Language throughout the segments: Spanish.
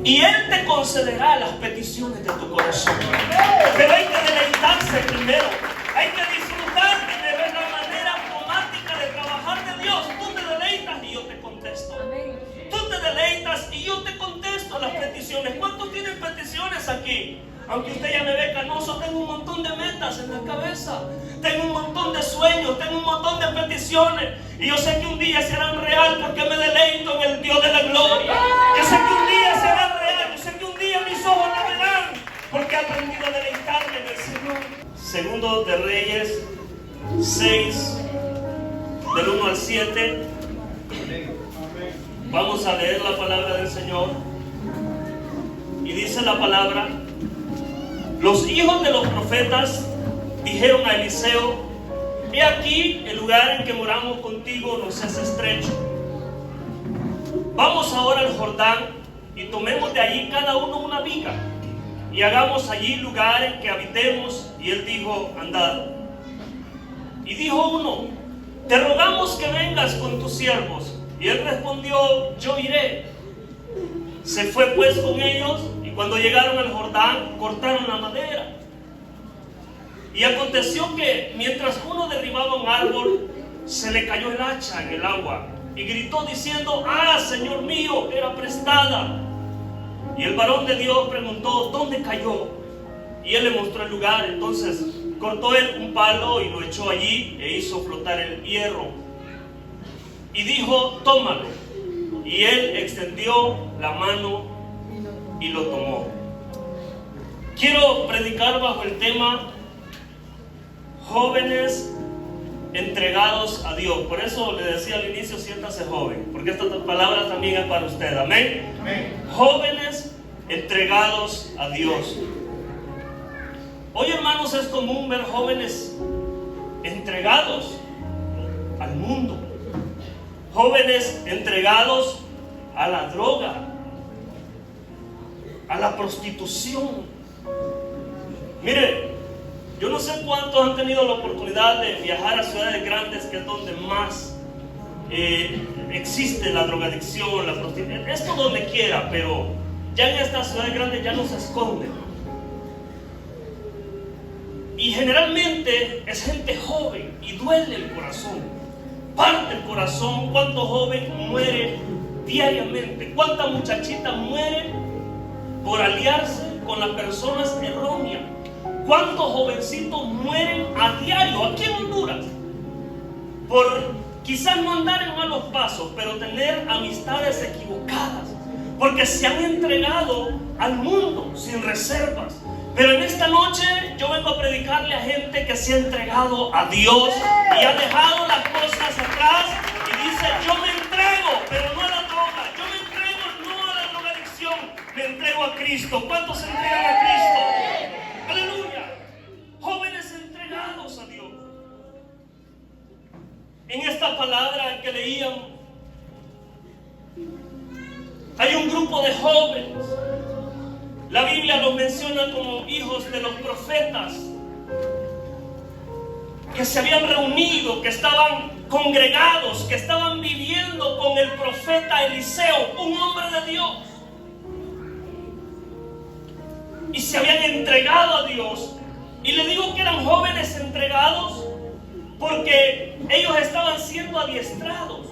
y Él te concederá las peticiones de tu corazón. Pero hay que deleitarse primero. Hay que disfrutar de la manera automática de trabajar de Dios. Tú te deleitas y yo te contesto. Tú te deleitas y yo te contesto las peticiones. ¿Cuántos tienen peticiones aquí? Aunque usted ya me ve canoso, tengo un montón de metas en la cabeza. Tengo un montón de sueños, tengo un montón de peticiones. Y yo sé que un día serán real porque me deleito en el Dios de la gloria. Yo sé que un día serán real. Yo sé que un día mis ojos la verán porque he aprendido a deleitarme en el Señor. Segundo de Reyes 6, del 1 al 7. Vamos a leer la palabra del Señor. Y dice la palabra: los hijos de los profetas dijeron a Eliseo: he aquí el lugar en que moramos contigo nos es estrecho. Vamos ahora al Jordán y tomemos de allí cada uno una viga y hagamos allí lugar en que habitemos. Y él dijo: andad. Y dijo uno: te rogamos que vengas con tus siervos. Y él respondió: yo iré. Se fue pues con ellos, y cuando llegaron al Jordán cortaron la madera. Y aconteció que mientras uno derribaba un árbol, se le cayó el hacha en el agua y gritó diciendo: ah, Señor mío, era prestada. Y el varón de Dios preguntó: ¿dónde cayó? Y él le mostró el lugar. Entonces cortó él un palo y lo echó allí e hizo flotar el hierro. Y dijo: tómalo. Y él extendió la mano y lo tomó. Quiero predicar bajo el tema jóvenes entregados a Dios. Por eso le decía al inicio: siéntase joven, porque esta palabra también es para usted. Amén. Amén. Jóvenes entregados a Dios. Hoy, hermanos, es común ver jóvenes entregados al mundo, jóvenes entregados a la droga, a la prostitución. Mire, yo no sé cuántos han tenido la oportunidad de viajar a ciudades grandes, que es donde más existe la drogadicción, la prostitución. Esto donde quiera, pero ya en estas ciudades grandes ya no se esconde. Y generalmente es gente joven y duele el corazón, parte el corazón. ¿Cuánto joven muere diariamente? ¿Cuánta muchachita muere por aliarse con las personas erróneas? ¿Cuántos jovencitos mueren a diario aquí en Honduras por quizás no andar en malos pasos, pero tener amistades equivocadas, porque se han entregado al mundo sin reservas? Pero en esta noche yo vengo a predicarle a gente que se ha entregado a Dios y ha dejado las cosas atrás y dice: yo me entrego, pero no a la droga. Yo me entrego no a la drogadicción, me entrego a Cristo. ¿Cuántos se entregan a Cristo? Aleluya. Jóvenes entregados a Dios. En esta palabra que leíamos, hay un grupo de jóvenes. La Biblia los menciona como hijos de los profetas, que se habían reunido, que estaban congregados, que estaban viviendo con el profeta Eliseo, un hombre de Dios, y se habían entregado a Dios. Y le digo que eran jóvenes entregados porque ellos estaban siendo adiestrados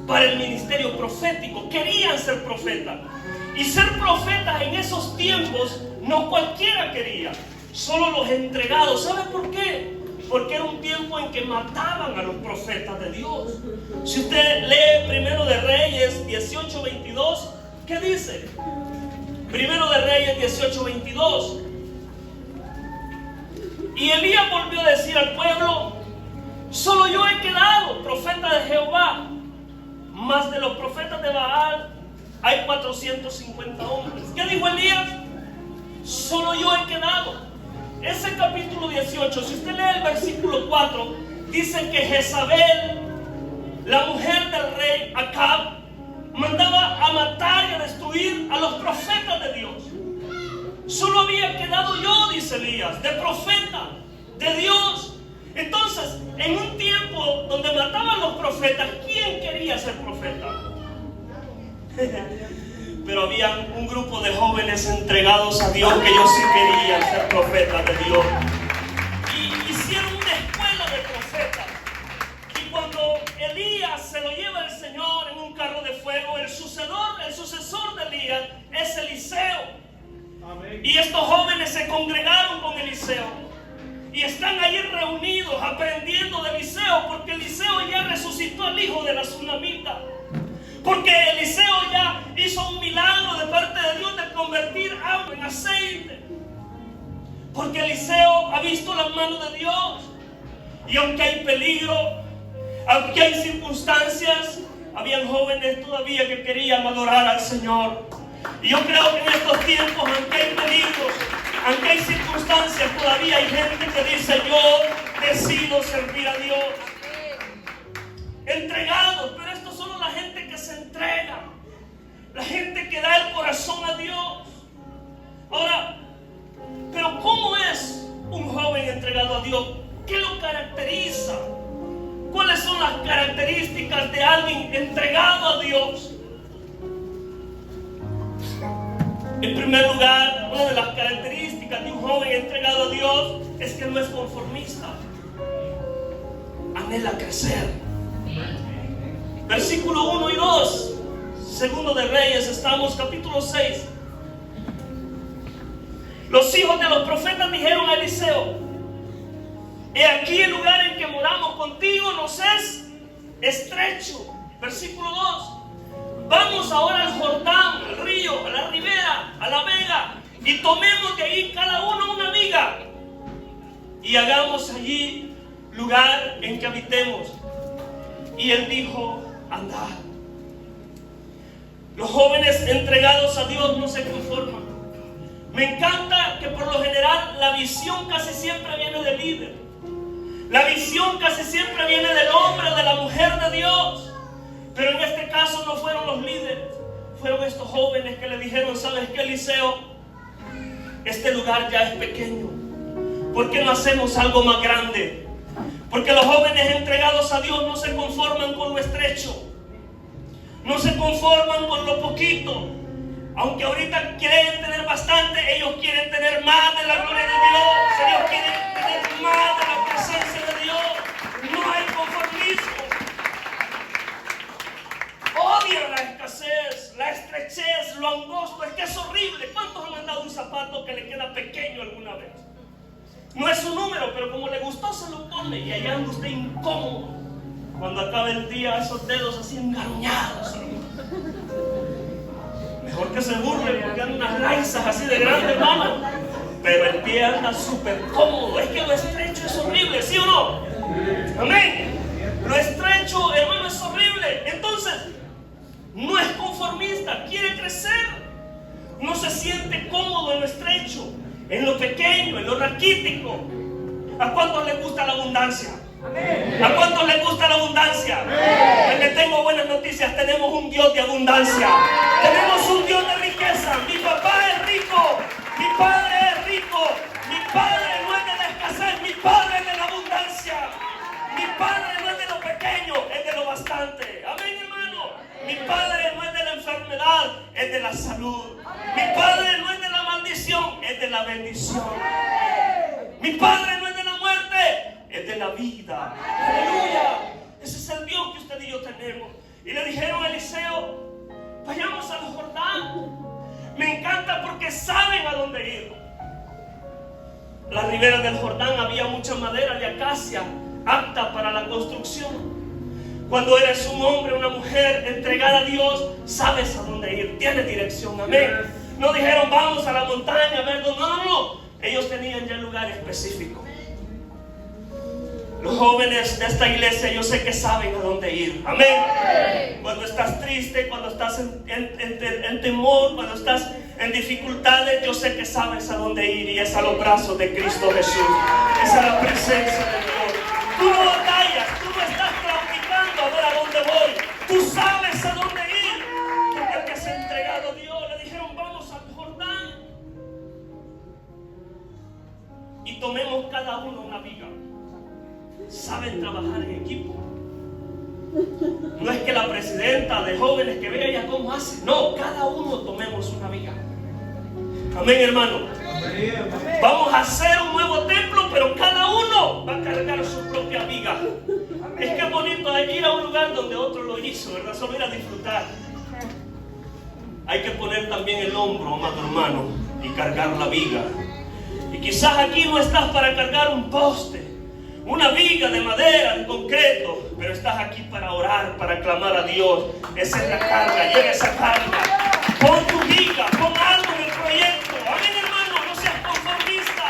para el ministerio profético, querían ser profetas. Y ser profetas en esos tiempos no cualquiera quería, solo los entregados. ¿Sabe por qué? Porque era un tiempo en que mataban a los profetas de Dios. Si usted lee Primero de Reyes 18:22, ¿qué dice? Primero de Reyes 18:22. Y Elías volvió a decir al pueblo: solo yo he quedado profeta de Jehová, mas de los profetas de Baal hay 450 hombres. ¿Qué dijo Elías? Solo yo he quedado. Ese capítulo 18, si usted lee el versículo 4, dice que Jezabel, la mujer del rey Acab, mandaba a matar y a destruir a los profetas de Dios. Solo había quedado yo, dice Elías, de profeta de Dios. Entonces, en un tiempo donde mataban a los profetas, ¿quién quería ser profeta? Pero había un grupo de jóvenes entregados a Dios que ellos sí querían ser profetas de Dios. Y hicieron una escuela de profetas. Y cuando Elías se lo lleva el Señor en un carro de fuego, el sucesor de Elías es Eliseo. Amén. Y estos jóvenes se congregaron con Eliseo. Y están allí reunidos aprendiendo de Eliseo, porque Eliseo ya resucitó al hijo de la tsunamita. Porque Eliseo ya hizo un milagro de parte de Dios de convertir agua en aceite. Porque Eliseo ha visto las manos de Dios. Y aunque hay peligro, aunque hay circunstancias, habían jóvenes todavía que querían adorar al Señor. Y yo creo que en estos tiempos, aunque hay peligros, aunque hay circunstancias, todavía hay gente que dice: yo decido servir a Dios. Entregados, pero esto es solo la gente que se entrega, la gente que da el corazón a Dios. Ahora, pero ¿cómo es un joven entregado a Dios? ¿Qué lo caracteriza? ¿Cuáles son las características de alguien entregado a Dios? En primer lugar, una de las características de un joven entregado a Dios es que no es conformista. Anhela crecer. Versículo 1 y 2, Segundo de Reyes, estamos capítulo 6. Los hijos de los profetas dijeron a Eliseo: he aquí el lugar en que moramos contigo nos es estrecho. Versículo 2. Vamos ahora al Jordán, al río, a la ribera, a la vega, y tomemos de ahí cada uno una viga, y hagamos allí lugar en que habitemos. Y él dijo: andad. Los jóvenes entregados a Dios no se conforman. Me encanta que por lo general la visión casi siempre viene del líder. La visión casi siempre viene del hombre o de la mujer de Dios. Pero en este caso no fueron los líderes, fueron estos jóvenes que le dijeron: ¿sabes qué, Eliseo? Este lugar ya es pequeño. ¿Por qué no hacemos algo más grande? Porque los jóvenes entregados a Dios no se conforman con lo estrecho, no se conforman con lo poquito. Aunque ahorita quieren tener bastante, ellos quieren tener más de la gloria de Dios. Ellos quieren tener más de la presencia de Dios. No hay conformismo. Odian la escasez, la estrechez, lo angosto. Es que es horrible. ¿Cuántos han mandado un zapato que le queda pequeño alguna vez? No es su número, pero como le gustó se lo pone, y allá anda usted incómodo. Cuando acabe el día, esos dedos así engaruñados. Mejor que se burle porque anda unas raíces así de grandes, hermano. Pero el pie anda súper cómodo. Es que lo estrecho es horrible, ¿sí o no? Amén. Lo estrecho, hermano, es horrible. Entonces, no es conformista, quiere crecer. No se siente cómodo en lo estrecho, en lo pequeño, en lo raquítico. ¿A cuántos les gusta la abundancia? Amén. ¿A cuántos les gusta la abundancia? Porque tengo buenas noticias. Tenemos un Dios de abundancia. Tenemos un Dios de riqueza. Mi papá es rico. Mi padre es rico. Mi padre no es de la escasez. Mi padre es de la abundancia. Mi padre no es de lo pequeño, es de lo bastante. Amén, hermano. Mi padre no es de la enfermedad, es de la salud. Mi padre no es de la maldición, es de la bendición. Mi padre no es de la muerte, es de la vida. Aleluya. Ese es el Dios que usted y yo tenemos. Y le dijeron a Eliseo: vayamos al Jordán. Me encanta porque saben a dónde ir. A la ribera del Jordán había mucha madera de acacia apta para la construcción. Cuando eres un hombre, una mujer entregada a Dios, sabes a dónde ir, tienes dirección. Amén. No dijeron: vamos a la montaña a ver dónde. No. Ellos tenían ya lugar específico. Los jóvenes de esta iglesia, yo sé que saben a dónde ir. Amén. Cuando estás triste, cuando estás en temor, cuando estás en dificultades, yo sé que sabes a dónde ir, y es a los brazos de Cristo Jesús. Es a la presencia de Dios. Tú no batallas, tú no estás claudicando a ver a dónde voy. Tú sabes a dónde ir, porque el que se ha entregado a Dios. Le dijeron: vamos al Jordán y tomemos cada uno una viga. Saben trabajar en equipo. No es que la presidenta de jóvenes que vea ella cómo hace. No, cada uno tomemos una viga. Amén, hermano. Vamos a hacer un nuevo templo, pero cada uno va a cargar su propia viga. Es que es bonito ir a un lugar donde otro lo hizo, ¿verdad? Solo ir a disfrutar. Hay que poner también el hombro, amado hermano, y cargar la viga. Y quizás aquí no estás para cargar un poste, una viga de madera, de concreto, pero estás aquí para orar, para clamar a Dios. Esa es la carga, lleva esa carga. Pon tu viga, pon algo en el proyecto. Amén, hermano, no seas conformista.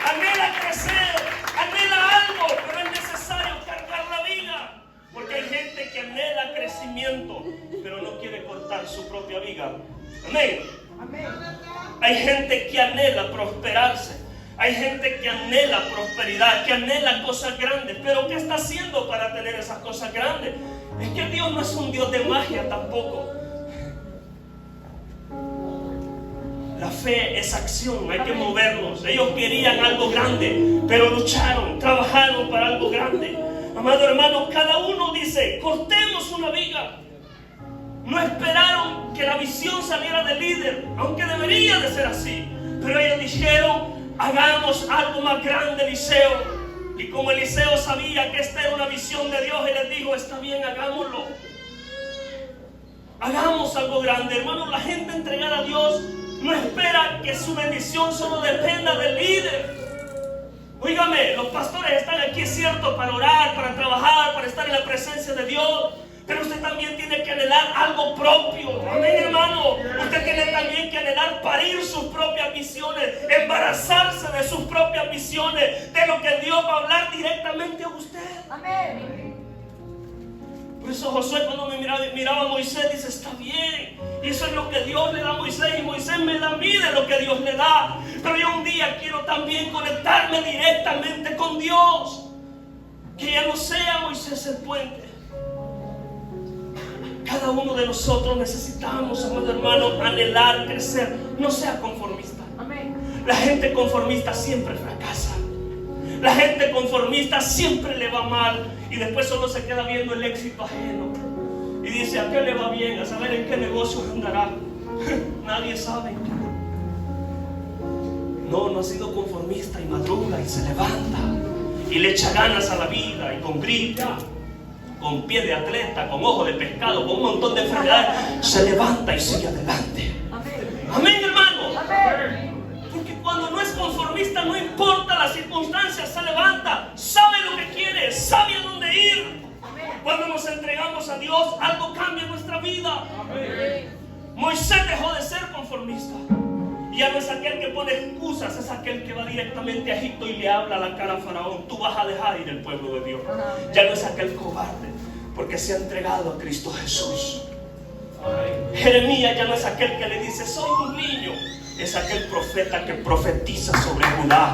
Anhela crecer, anhela algo, pero es necesario cargar la viga. Porque hay gente que anhela crecimiento, pero no quiere cortar su propia viga. Amén. Amén. Hay gente que anhela prosperarse. Hay gente que anhela prosperidad, que anhela cosas grandes. Pero ¿qué está haciendo para tener esas cosas grandes? Es que Dios no es un Dios de magia tampoco. La fe es acción, hay que movernos. Ellos querían algo grande, pero lucharon, trabajaron para algo grande. Amado hermano, cada uno dice, cortemos una viga. No esperaron que la visión saliera del líder, aunque debería de ser así. Pero ellos dijeron, hagamos algo más grande, Eliseo. Y como Eliseo sabía que esta era una visión de Dios, él les dijo, está bien, hagámoslo. Hagamos algo grande, hermano. La gente entregada a Dios no espera que su bendición solo dependa del líder. Óigame, los pastores están aquí, es cierto, para orar, para trabajar, para estar en la presencia de Dios. Pero usted también tiene que anhelar algo propio. Amén, hermano. Usted tiene también que anhelar parir sus propias visiones, embarazarse de sus propias visiones, de lo que Dios va a hablar directamente a usted. Amén. Por eso Josué, cuando miraba a Moisés, dice, está bien. Y eso es lo que Dios le da a Moisés, y Moisés me da a mí de lo que Dios le da. Pero yo un día quiero también conectarme directamente con Dios. Que ya no sea Moisés el puente. Cada uno de nosotros necesitamos, amado hermano, anhelar, crecer. No sea conformista. Amén. La gente conformista siempre fracasa. La gente conformista siempre le va mal y después solo se queda viendo el éxito ajeno. Y dice, ¿a qué le va bien? A saber en qué negocio andará. Nadie sabe. No ha sido conformista y madruga y se levanta y le echa ganas a la vida y con grita, con pie de atleta, con ojo de pescado, con un montón de enfermedades, se levanta y sigue adelante. Amén, hermano. Amén. Porque cuando no es conformista, no importa las circunstancias, se levanta, sabe lo que quiere, sabe a dónde ir. Cuando nos entregamos a Dios, algo cambia en nuestra vida. Moisés dejó de ser conformista. Y ya no es aquel que pone excusas, es aquel que va directamente a Egipto y le habla a la cara a Faraón. Tú vas a dejar ir el pueblo de Dios. Ya no es aquel cobarde, porque se ha entregado a Cristo Jesús. Jeremías ya no es aquel que le dice, soy un niño. Es aquel profeta que profetiza sobre Judá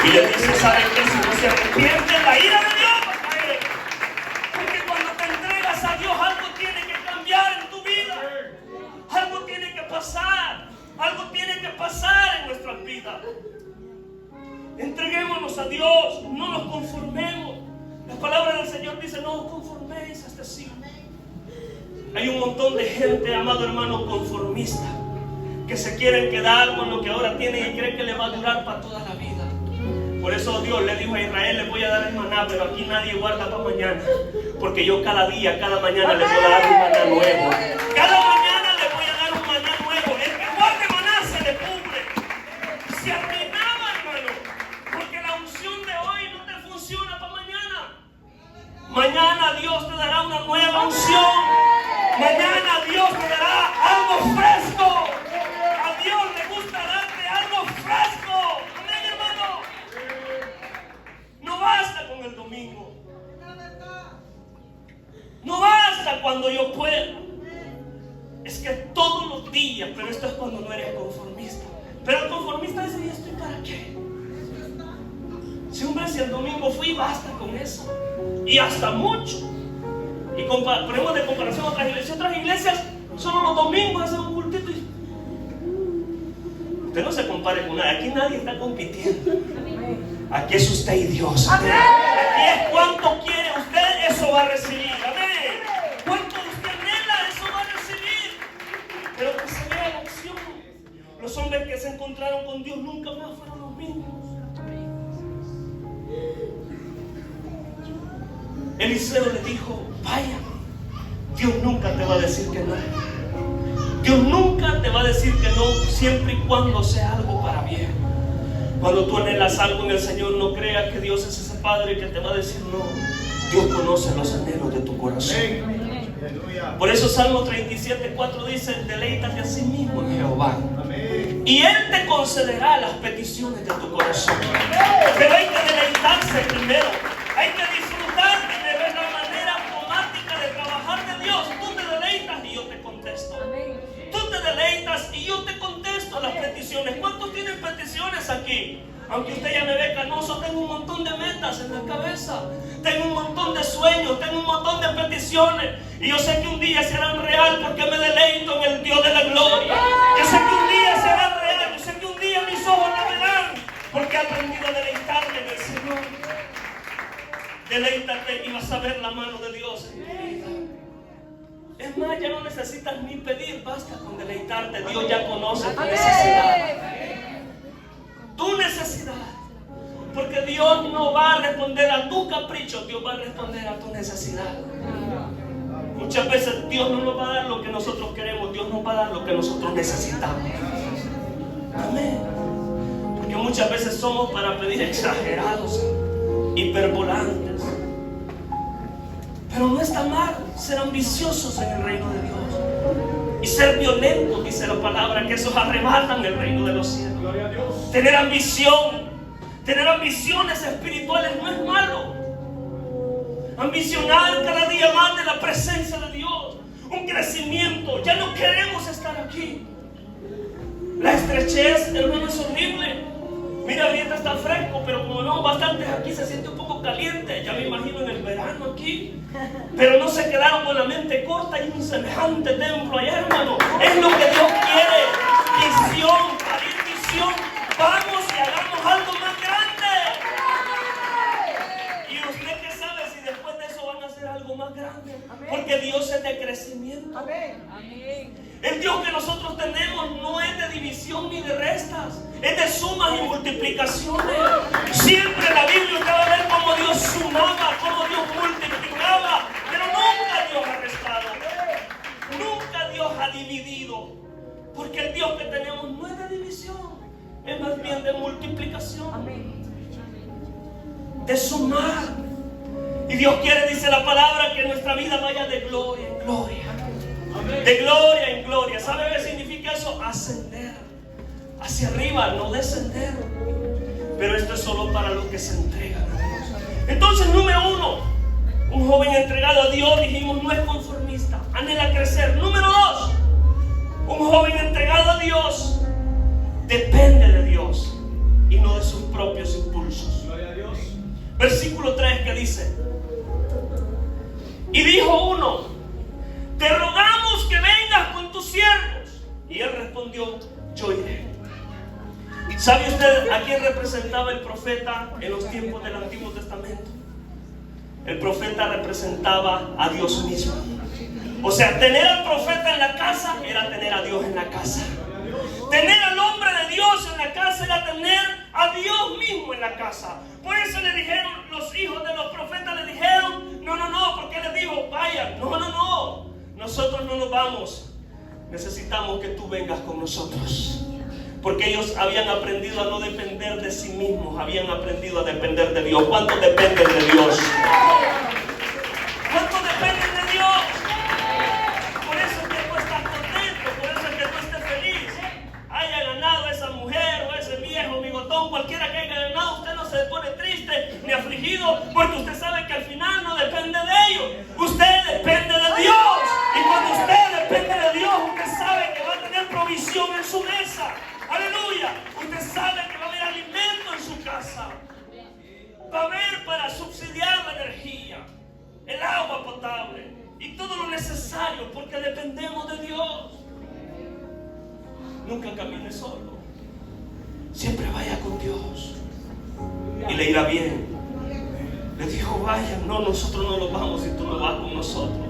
y le dice, ¿saben qué? Si no se arrepiente, la ira de Dios va a caer. Porque cuando te entregas a Dios, algo tiene que cambiar en tu vida. Algo tiene que pasar. Algo tiene que pasar en nuestras vidas. Entreguémonos a Dios, no nos conformemos. La palabra del Señor dice, no os conforméis a este siglo. Hay un montón de gente, amado hermano, conformista, que se quieren quedar con lo que ahora tienen y creen que le va a durar para toda la vida. Por eso Dios le dijo a Israel, les voy a dar el maná, pero aquí nadie guarda para mañana. Porque yo cada día, cada mañana les voy a dar un maná nuevo. Cada mañana les voy a dar un maná nuevo. El que guarde maná se le cubre. Se arruinaba, hermano, porque la unción de hoy no te funciona para mañana. Mañana Dios te dará una nueva unción. Mañana Dios te dará algo fresco. A Dios le gusta darte algo fresco. Amén, hermano. No basta con el domingo. No basta cuando yo pueda. Es que todos los días, pero esto es cuando no eres conformista. Pero el conformista dice, ¿y estoy para qué? Si el domingo fui, basta con eso. Y hasta mucho. Y ponemos de comparación a otras iglesias. Otras iglesias solo los domingos hacen un cultito. Usted no se compare con nadie. Aquí nadie está compitiendo. Aquí es usted y Dios. Amén. Aquí es cuánto quiere usted, eso va a recibir. Amén. Los hombres que se encontraron con Dios nunca más fueron los mismos. Eliseo le dijo: vaya, Dios nunca te va a decir que no. Dios nunca te va a decir que no, siempre y cuando sea algo para bien. Cuando tú anhelas algo en el Señor, no creas que Dios es ese Padre que te va a decir no. Dios conoce los anhelos de tu corazón. Por eso Salmo 37:4 dice: deleítate a sí mismo en Jehová, y Él te concederá las peticiones de tu corazón. Pero hay que deleitarse primero. Hay que disfrutar de ver la manera automática de trabajar de Dios. Tú te deleitas y yo te contesto. Tú te deleitas y yo te contesto las peticiones. ¿Cuántos tienen peticiones aquí? Aunque usted ya me ve canoso, tengo un montón de metas en la cabeza. Tengo un montón de sueños, tengo un montón de peticiones. Y yo sé que un día serán real porque me deleito en el Dios de la gloria. Yo sé que un día serán real. Yo sé que un día mis ojos la verán porque he aprendido a deleitarme en el Señor. Deleítate y vas a ver la mano de Dios en tu vida. Es más, ya no necesitas ni pedir, basta con deleitarte. Dios ya conoce tu necesidad. Tu necesidad. Porque Dios no va a responder a tu capricho, Dios va a responder a tu necesidad. Muchas veces Dios no nos va a dar lo que nosotros queremos, Dios nos va a dar lo que nosotros necesitamos. Amén. Porque muchas veces somos para pedir exagerados, hiperbolantes. Pero no está mal ser ambiciosos en el reino de Dios. Y ser violentos, dice la palabra, que esos arrebatan el reino de los cielos. Gloria a Dios. Tener ambición, tener ambiciones espirituales no es malo. Ambicionar cada día más de la presencia de Dios. Un crecimiento. Ya no queremos estar aquí. La estrechez, hermano, es horrible. Mira, ahorita está fresco, pero como vemos bastantes aquí, se siente un poco caliente. Ya me imagino en el verano aquí. Pero no se quedaron con la mente corta. Hay un semejante templo allá, hermano. Es lo que Dios quiere. Visión, parir visión. Vamos y hagamos algo más grande. Y usted qué sabe si después de eso van a hacer algo más grande. Porque Dios es de crecimiento. El Dios que nosotros tenemos no es de división ni de restas, es de sumas y multiplicaciones. Siempre en la Biblia usted va a ver cómo Dios sumaba, cómo Dios multiplicaba, pero nunca Dios ha restado, nunca Dios ha dividido, porque el Dios que tenemos no es de división, es más bien de multiplicación, de sumar. Y Dios quiere, dice la palabra, que nuestra vida vaya de gloria en gloria. De gloria en gloria. ¿Sabe qué significa eso? Ascender hacia arriba, no descender. Pero esto es solo para los que se entregan a Dios. Entonces, número uno, un joven entregado a Dios, dijimos, no es conformista, anhela crecer. Número dos, un joven entregado a Dios depende de Dios y no de sus propios impulsos. Gloria a Dios. Versículo 3 que dice: y dijo uno, te rogamos que vengas con tus siervos. Y él respondió, yo iré. ¿Sabe usted a quién representaba el profeta en los tiempos del Antiguo Testamento? El profeta representaba a Dios mismo. O sea, tener al profeta en la casa era tener a Dios en la casa. Tener al hombre de Dios en la casa era tener a Dios mismo en la casa. Por eso le dijeron, los hijos de los profetas le dijeron, no, porque les dijo, vayan, no. Nosotros no nos vamos, necesitamos que tú vengas con nosotros. Porque ellos habían aprendido a no depender de sí mismos, habían aprendido a depender de Dios. ¿Cuántos dependen de Dios? ¿Cuántos dependen de Dios? Por eso es que tú estás contento, por eso es que tú estés feliz. Haya ganado esa mujer o ese viejo bigotón, cualquiera que haya ganado, usted no se pone triste ni afligido, porque usted sabe que al final no depende de ellos. Usted depende de Dios. Y cuando usted depende de Dios, usted sabe que va a tener provisión en su mesa. Aleluya. Usted sabe que va a haber alimento en su casa. Va a haber para subsidiar la energía, el agua potable y todo lo necesario, porque dependemos de Dios. Nunca camine solo. Siempre vaya con Dios y le irá bien. Le dijo, vaya, no, nosotros no nos vamos si tú no vas con nosotros.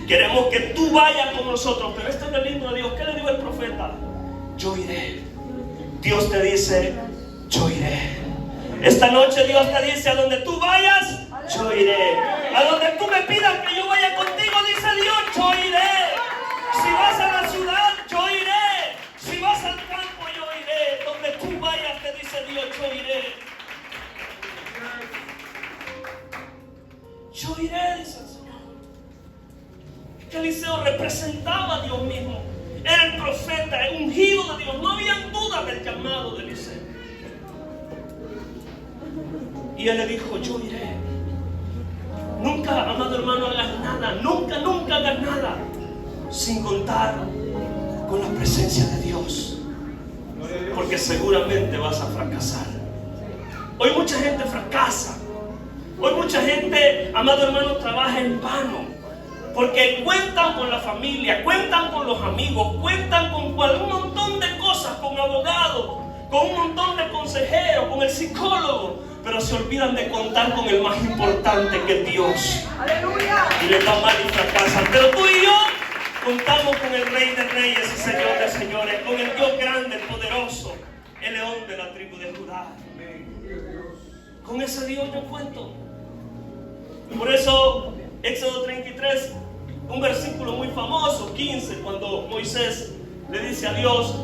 Queremos que tú vayas con nosotros. Pero esto es lo lindo de Dios. ¿Qué le dijo el profeta? yo iré. Dios te dice, yo iré. Esta noche Dios te dice, a donde tú vayas, yo iré. A donde tú me pidas que yo vaya contigo, dice Dios, yo iré. Si vas a la ciudad, yo iré. Si vas al campo, yo iré. Donde tú vayas, te dice Dios, yo iré. Yo iré, dice el Señor. Que Eliseo representaba a Dios mismo. Era el profeta, el ungido de Dios. No había duda del llamado de Eliseo. Y él le dijo, yo iré. Nunca, amado hermano, hagas nada. Nunca hagas nada sin contar con la presencia de Dios. Porque seguramente vas a fracasar. Hoy mucha gente fracasa. Hoy mucha gente, amado hermano, trabaja en vano. Porque cuentan con la familia, cuentan con los amigos, cuentan con un montón de cosas, con abogados, con un montón de consejeros, con el psicólogo. Pero se olvidan de contar con el más importante, que es Dios. ¡Aleluya! Y les va mal y fracasan. Pero tú y yo contamos con el Rey de Reyes y Señor de Señores, con el Dios grande, el poderoso, el león de la tribu de Judá. Con ese Dios yo cuento. Por eso, Éxodo 33, un versículo muy famoso, 15, cuando Moisés le dice a Dios,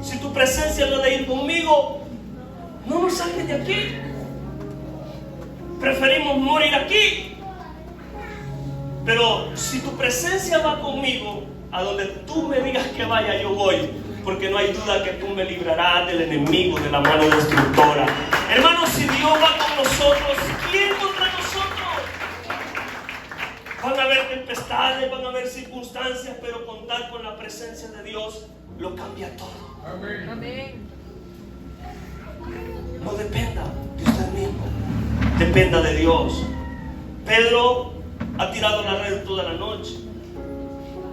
si tu presencia no ha de ir conmigo, no nos saques de aquí. Preferimos morir aquí. Pero si tu presencia va conmigo, a donde tú me digas que vaya, yo voy. Porque no hay duda que tú me librarás del enemigo, de la mano destructora. Hermanos, si Dios va con nosotros, ¿quién contra nosotros? Van a haber tempestades, van a haber circunstancias, pero contar con la presencia de Dios lo cambia todo. Amén. Amén. No dependa de usted mismo, dependa de Dios. Pedro ha tirado la red toda la noche,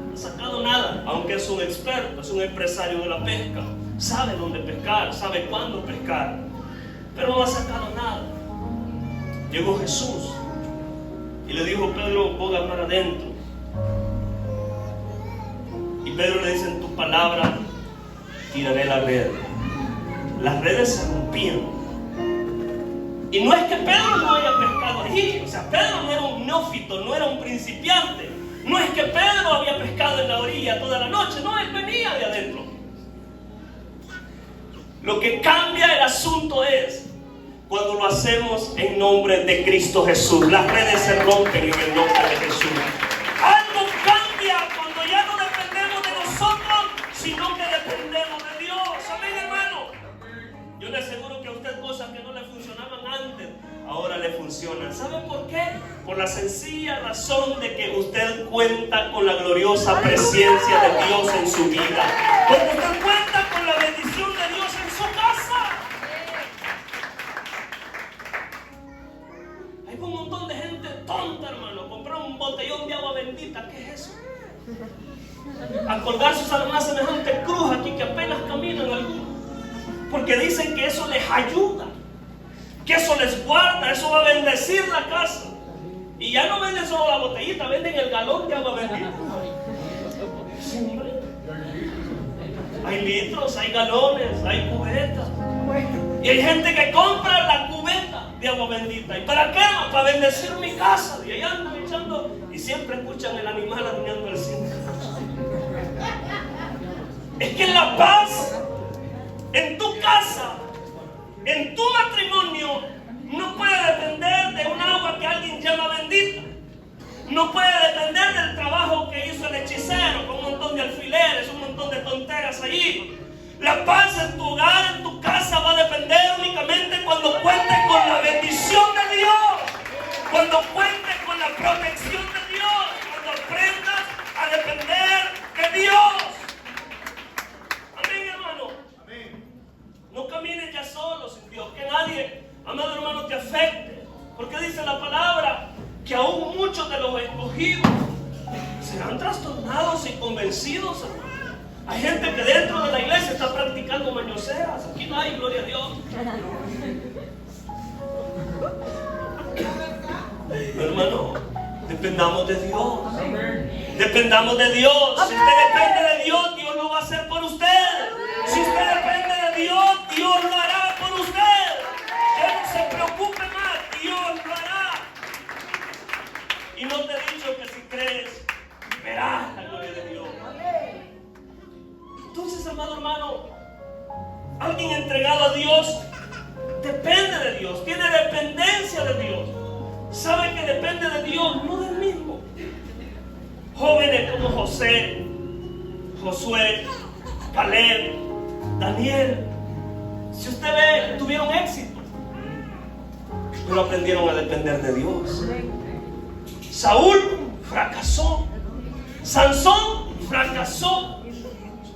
no ha sacado nada, aunque es un experto, es un empresario de la pesca, sabe dónde pescar, sabe cuándo pescar, pero no ha sacado nada. Llegó Jesús y le dijo, Pedro, boga para adentro. Y Pedro le dice, en tu palabra tiraré la red. Las redes se rompían. Y no es que Pedro no haya pescado allí. O sea, Pedro no era un neófito, no era un principiante. No es que Pedro había pescado en la orilla toda la noche. No, él venía de adentro. Lo que cambia el asunto es cuando lo hacemos en nombre de Cristo Jesús. Las redes se rompen en el nombre de Jesús. Algo cambia cuando ya no dependemos de nosotros, sino que dependemos de Dios. Amén, hermano. Yo le aseguro que a usted cosas que no le funcionaban antes, ahora le funcionan. ¿Sabe por qué? Por la sencilla razón de que usted cuenta con la gloriosa presencia de Dios en su vida. Porque usted cuenta con la bendición de Dios en su casa. Hay un montón de gente tonta, hermano. Comprar un botellón de agua bendita. ¿Qué es eso? Acordarse a una semejante cruz aquí que apenas caminan algunos. Porque dicen que eso les ayuda, que eso les guarda, eso va a bendecir la casa. Y ya no venden solo la botellita, venden el galón de agua bendita. Sí, hay litros, hay galones, hay cubetas. Y hay gente que compra la cubeta de agua bendita. ¿Y para qué? Para bendecir mi casa. Y allá andan echando y siempre escuchan el animal arañando el cine. Es que la paz en tu casa, en tu matrimonio, no puede depender de un agua que alguien llama bendita. No puede depender del trabajo que hizo el hechicero con un montón de alfileres, un montón de tonteras allí. La paz en tu hogar, en tu casa, va a depender únicamente cuando cuentes con la bendición de Dios, cuando cuentes con la protección de Dios, cuando aprendas a depender de Dios. Amén, hermano. Amén. No camines ya solo sin Dios, que nadie, amado hermano, te afecte, porque dice la palabra que aún muchos de los escogidos serán trastornados y convencidos, hermano. Hay gente que dentro de la iglesia está practicando mañoseras. Aquí no hay, gloria a Dios. Hermano, dependamos de Dios. Dependamos de Dios. Si usted depende de Dios, Dios lo va a hacer por usted. Si Entonces, amado hermano, alguien entregado a Dios depende de Dios, tiene dependencia de Dios, sabe que depende de Dios, no del mismo. Jóvenes como José, Josué, Caleb, Daniel, si usted ve, tuvieron éxito, pero aprendieron a depender de Dios. Saúl fracasó, Sansón fracasó,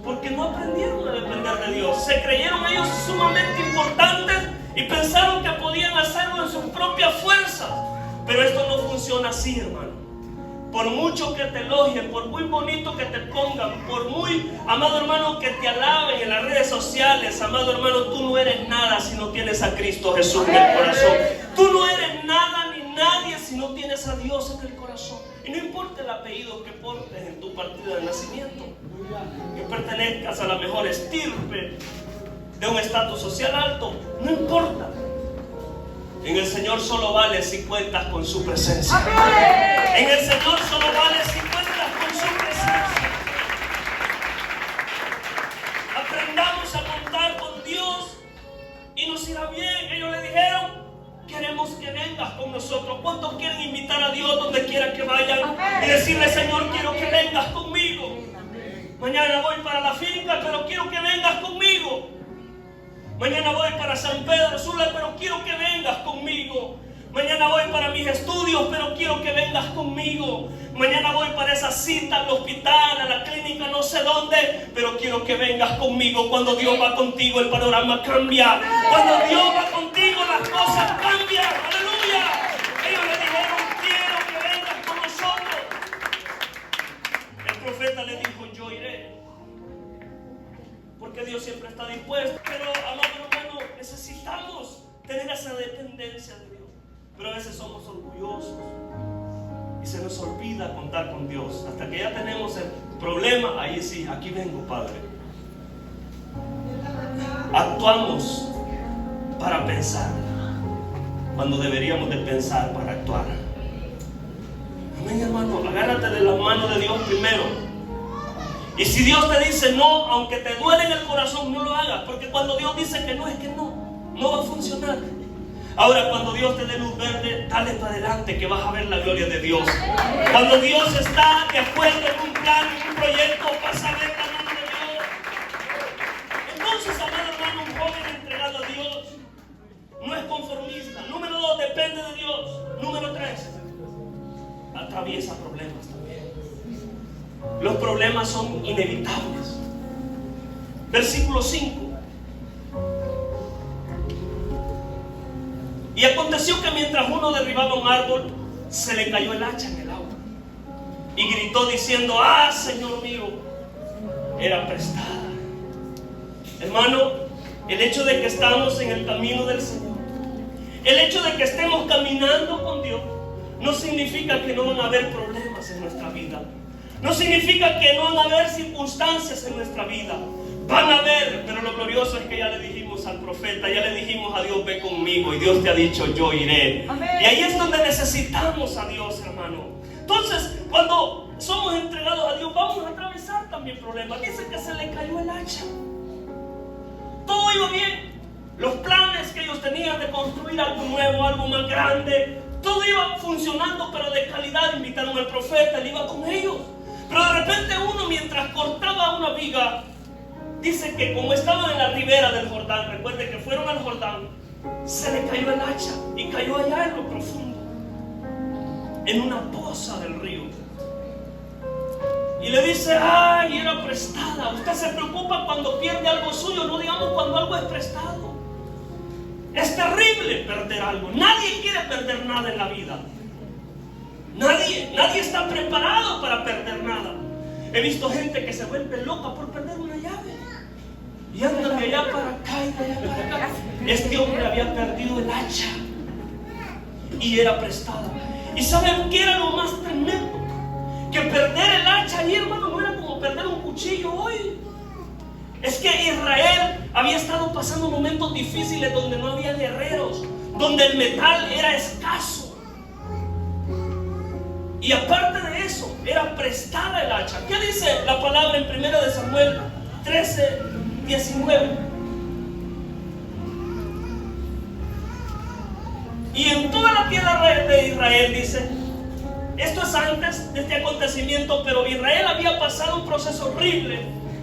porque no aprendieron a depender de Dios. Se creyeron ellos sumamente importantes y pensaron que podían hacerlo en sus propias fuerzas. Pero esto no funciona así, hermano. Por mucho que te elogien, por muy bonito que te pongan, por muy, amado hermano, que te alaben en las redes sociales, amado hermano, tú no eres nada si no tienes a Cristo Jesús en el corazón. Tú no eres nada ni nadie si no tienes a Dios en el corazón. Y no importa el apellido que portes en tu partida de nacimiento, que pertenezcas a la mejor estirpe, de un estatus social alto, no importa. En el Señor solo vale si cuentas con su presencia. En el Señor solo vale si cuentas con su presencia. Aprendamos a contar con Dios y nos irá bien. Ellos le dijeron: queremos que vengas con nosotros. ¿Cuántos quieren invitar a Dios donde quiera que vayan y decirle: Señor, quiero que vengas conmigo? Mañana voy para la finca, pero quiero que vengas conmigo. Mañana voy para San Pedro Sula, pero quiero que vengas conmigo. Mañana voy para mis estudios, pero quiero que vengas conmigo. Mañana voy para esa cita al hospital, a la clínica, no sé dónde, pero quiero que vengas conmigo. Cuando Dios va contigo, el panorama cambia. Cuando Dios va contigo, las cosas cambian. ¡Aleluya! Ellos le dijeron: quiero que vengas con nosotros. El profeta le dijo: yo iré. Porque Dios siempre está dispuesto. Pero, amado hermano, necesitamos tener esa dependencia de Dios. Pero a veces somos orgullosos y se nos olvida contar con Dios. Hasta que ya tenemos el problema, ahí sí, aquí vengo, Padre. Actuamos para pensar cuando deberíamos de pensar para actuar. Amén, hermano. Agárrate de la mano de Dios primero. Y si Dios te dice no, aunque te duele en el corazón, no lo hagas. Porque cuando Dios dice que no, es que no va a funcionar. Ahora, cuando Dios te dé luz verde, dale para adelante, que vas a ver la gloria de Dios. Cuando Dios está de acuerdo en un plan, en un proyecto, vas a ver la mano de Dios. Entonces, amado hermano, un joven entregado a Dios no es conformista. Número 2, depende de Dios. Número 3, atraviesa problemas también. Los problemas son inevitables. Versículo 5. Y aconteció que mientras uno derribaba un árbol, se le cayó el hacha en el agua. Y gritó diciendo: ¡ah, Señor mío! Era prestada. Hermano, el hecho de que estamos en el camino del Señor, el hecho de que estemos caminando con Dios, no significa que no van a haber problemas en nuestra vida. No significa que no van a haber circunstancias en nuestra vida. Van a haber, pero lo glorioso es que ya le dijimos al profeta, ya le dijimos a Dios: ve conmigo, y Dios te ha dicho: yo iré. Amén. Y ahí es donde necesitamos a Dios, hermano. Entonces, cuando somos entregados a Dios, vamos a atravesar también problemas. Dice que se le cayó el hacha. Todo iba bien. Los planes que ellos tenían de construir algo nuevo, algo más grande, todo iba funcionando, pero de calidad. Invitaron al profeta, él iba con ellos. Pero de repente uno, mientras cortaba una viga, dice que como estaban en la ribera del Jordán, recuerden que fueron al Jordán, se le cayó el hacha y cayó allá en lo profundo, en una poza del río. Y le dice: ¡ay, era prestada! Usted se preocupa cuando pierde algo suyo, no digamos cuando algo es prestado. Es terrible perder algo. Nadie quiere perder nada en la vida. Nadie está preparado para perder nada. He visto gente que se vuelve loca por perder una llave. Y anda de allá para acá y de allá para acá. Este hombre había perdido el hacha y era prestada. ¿Y saben qué era lo más tremendo? Que perder el hacha ahí, hermano, no era como perder un cuchillo hoy. Es que Israel había estado pasando momentos difíciles donde no había guerreros, donde el metal era escaso. Y aparte de eso, era prestada el hacha. ¿Qué dice la palabra en 1 de Samuel 13:19. Y en toda la tierra de Israel, dice, esto es antes de este acontecimiento, pero Israel había pasado un proceso horrible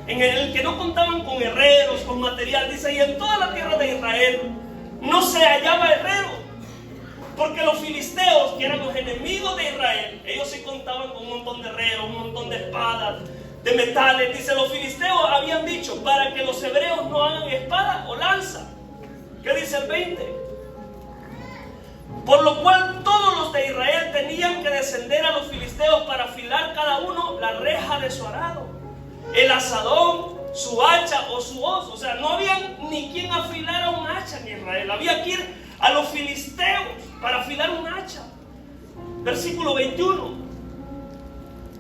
en el que no contaban con herreros, con material. Dice, y en toda la tierra de Israel no se hallaba herrero, porque los filisteos, que eran los enemigos de Israel, ellos sí contaban con un montón de herreros, un montón de espadas, de metales. Dice, los filisteos habían dicho, para que los hebreos no hagan espada o lanza. ¿Qué dice el 20? Por lo cual todos los de Israel tenían que descender a los filisteos para afilar cada uno la reja de su arado, el asadón, su hacha o su hoz. O sea, no había ni quien afilara un hacha en Israel. Había que ir a los filisteos para afilar un hacha. Versículo 21.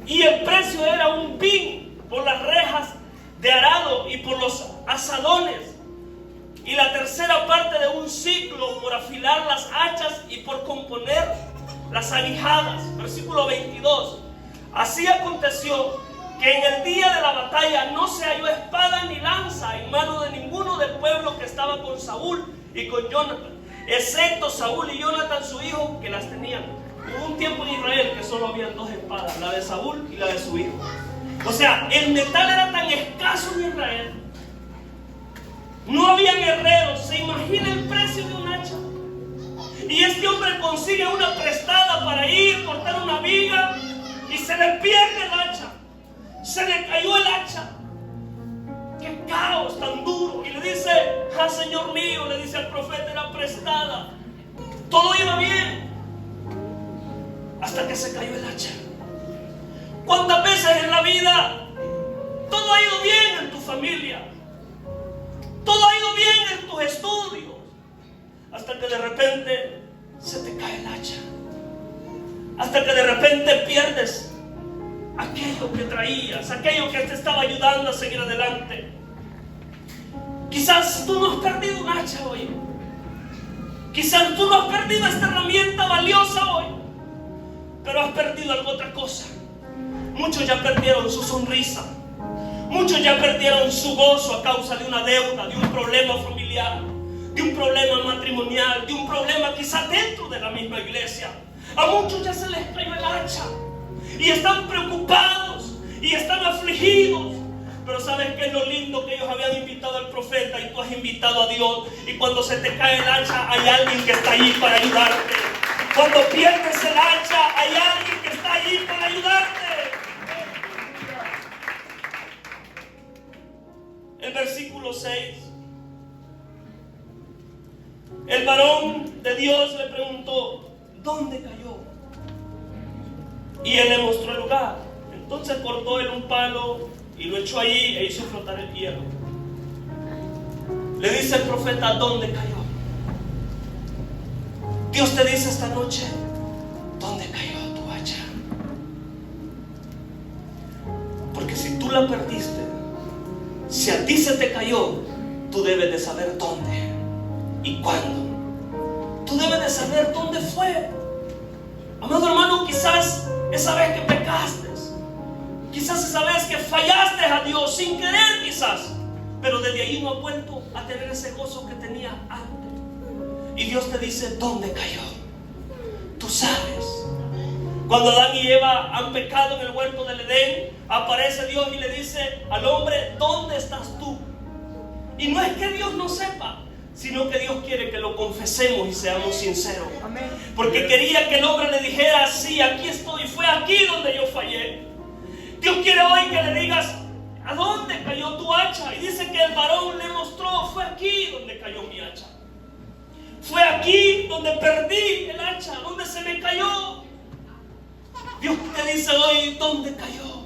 Y el precio era un pin por las rejas de arado y por los asadones, y la tercera parte de un ciclo por afilar las hachas y por componer las aguijadas. Versículo 22. Así aconteció que en el día de la batalla no se halló espada ni lanza en mano de ninguno del pueblo que estaba con Saúl y con Jonathan, excepto Saúl y Jonathan su hijo, que las tenían. Hubo un tiempo en Israel que solo habían dos espadas, la de Saúl y la de su hijo. O sea, el metal era tan escaso en Israel, no habían herreros. Se imagina el precio de un hacha. Y este hombre consigue una prestada para ir, cortar una viga, y se le pierde el hacha. Se le cayó el hacha. ¡Qué caos tan duro! Y le dice, ah, Señor mío, le dice al profeta, era prestada. Todo iba bien, hasta que se cayó el hacha. ¿Cuántas veces en la vida todo ha ido bien en tu familia? Todo ha ido bien en tus estudios, hasta que de repente se te cae el hacha. Hasta que de repente pierdes aquello que traías, aquello que te estaba ayudando a seguir adelante. Quizás tú no has perdido un hacha hoy. Quizás tú no has perdido esta herramienta valiosa hoy, pero has perdido alguna otra cosa. Muchos ya perdieron su sonrisa. Muchos ya perdieron su gozo a causa de una deuda, de un problema familiar, de un problema matrimonial, de un problema quizás dentro de la misma iglesia. A muchos ya se les cayó el hacha y están preocupados y están afligidos. Pero ¿sabes qué es lo lindo? Que ellos habían invitado al profeta y tú has invitado a Dios. Y cuando se te cae el hacha, hay alguien que está allí para ayudarte. Cuando pierdes el hacha, hay alguien que está allí para ayudarte. El versículo 6. El varón de Dios le preguntó, ¿dónde cayó? Y él le mostró el lugar. Entonces cortó él un palo y lo echó allí e hizo flotar el hierro. Le dice el profeta, ¿dónde cayó? Dios te dice esta noche, ¿dónde cayó tu hacha? Porque si tú la perdiste, si a ti se te cayó, tú debes de saber dónde y cuándo. Tú debes de saber dónde fue. Amado hermano, quizás esa vez que pecaste, quizás esa vez que fallaste a Dios sin querer, quizás, pero desde ahí no has vuelto a tener ese gozo que tenía antes. Y Dios te dice, ¿dónde cayó? Tú sabes. Cuando Adán y Eva han pecado en el huerto del Edén, aparece Dios y le dice al hombre, ¿dónde estás tú? Y no es que Dios no sepa, sino que Dios quiere que lo confesemos y seamos sinceros. Porque quería que el hombre le dijera, sí, aquí estoy, fue aquí donde yo fallé. Dios quiere hoy que le digas, ¿a dónde cayó tu hacha? Y dice que el varón le mostró, fue aquí donde cayó mi hacha. Fue aquí donde perdí el hacha, donde se me cayó. Dios te dice hoy, ¿dónde cayó?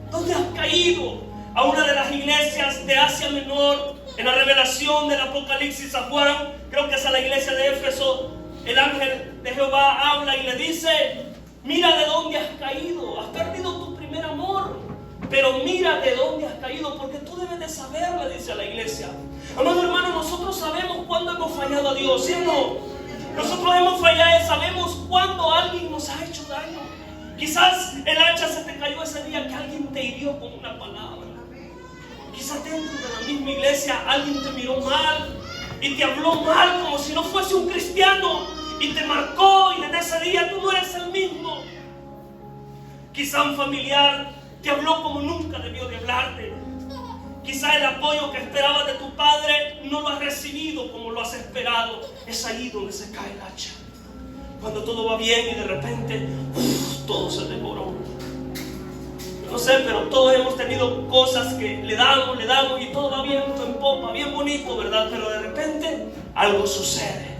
¿Dónde has caído? A una de las iglesias de Asia Menor, en la revelación del Apocalipsis a Juan, creo que es a la iglesia de Éfeso, el ángel de Jehová habla y le dice, mira de dónde has caído, has perdido tu primer amor, pero mira de dónde has caído, porque tú debes de saber, le dice a la iglesia. Amado hermano, nosotros sabemos cuándo hemos fallado a Dios, ¿sí o no? Nosotros hemos fallado, sabemos cuándo alguien nos ha hecho daño. Quizás el hacha se te cayó ese día que alguien te hirió con una palabra. Quizás dentro de la misma iglesia alguien te miró mal y te habló mal como si no fuese un cristiano y te marcó, y desde ese día tú no eres el mismo. Quizá un familiar te habló como nunca debió de hablarte. Quizá el apoyo que esperabas de tu padre no lo has recibido como lo has esperado. Es ahí donde se cae el hacha. Cuando todo va bien y de repente todo se devoró. No sé, pero todos hemos tenido cosas que le damos y todo va viento en popa, bien bonito, ¿verdad? Pero de repente algo sucede.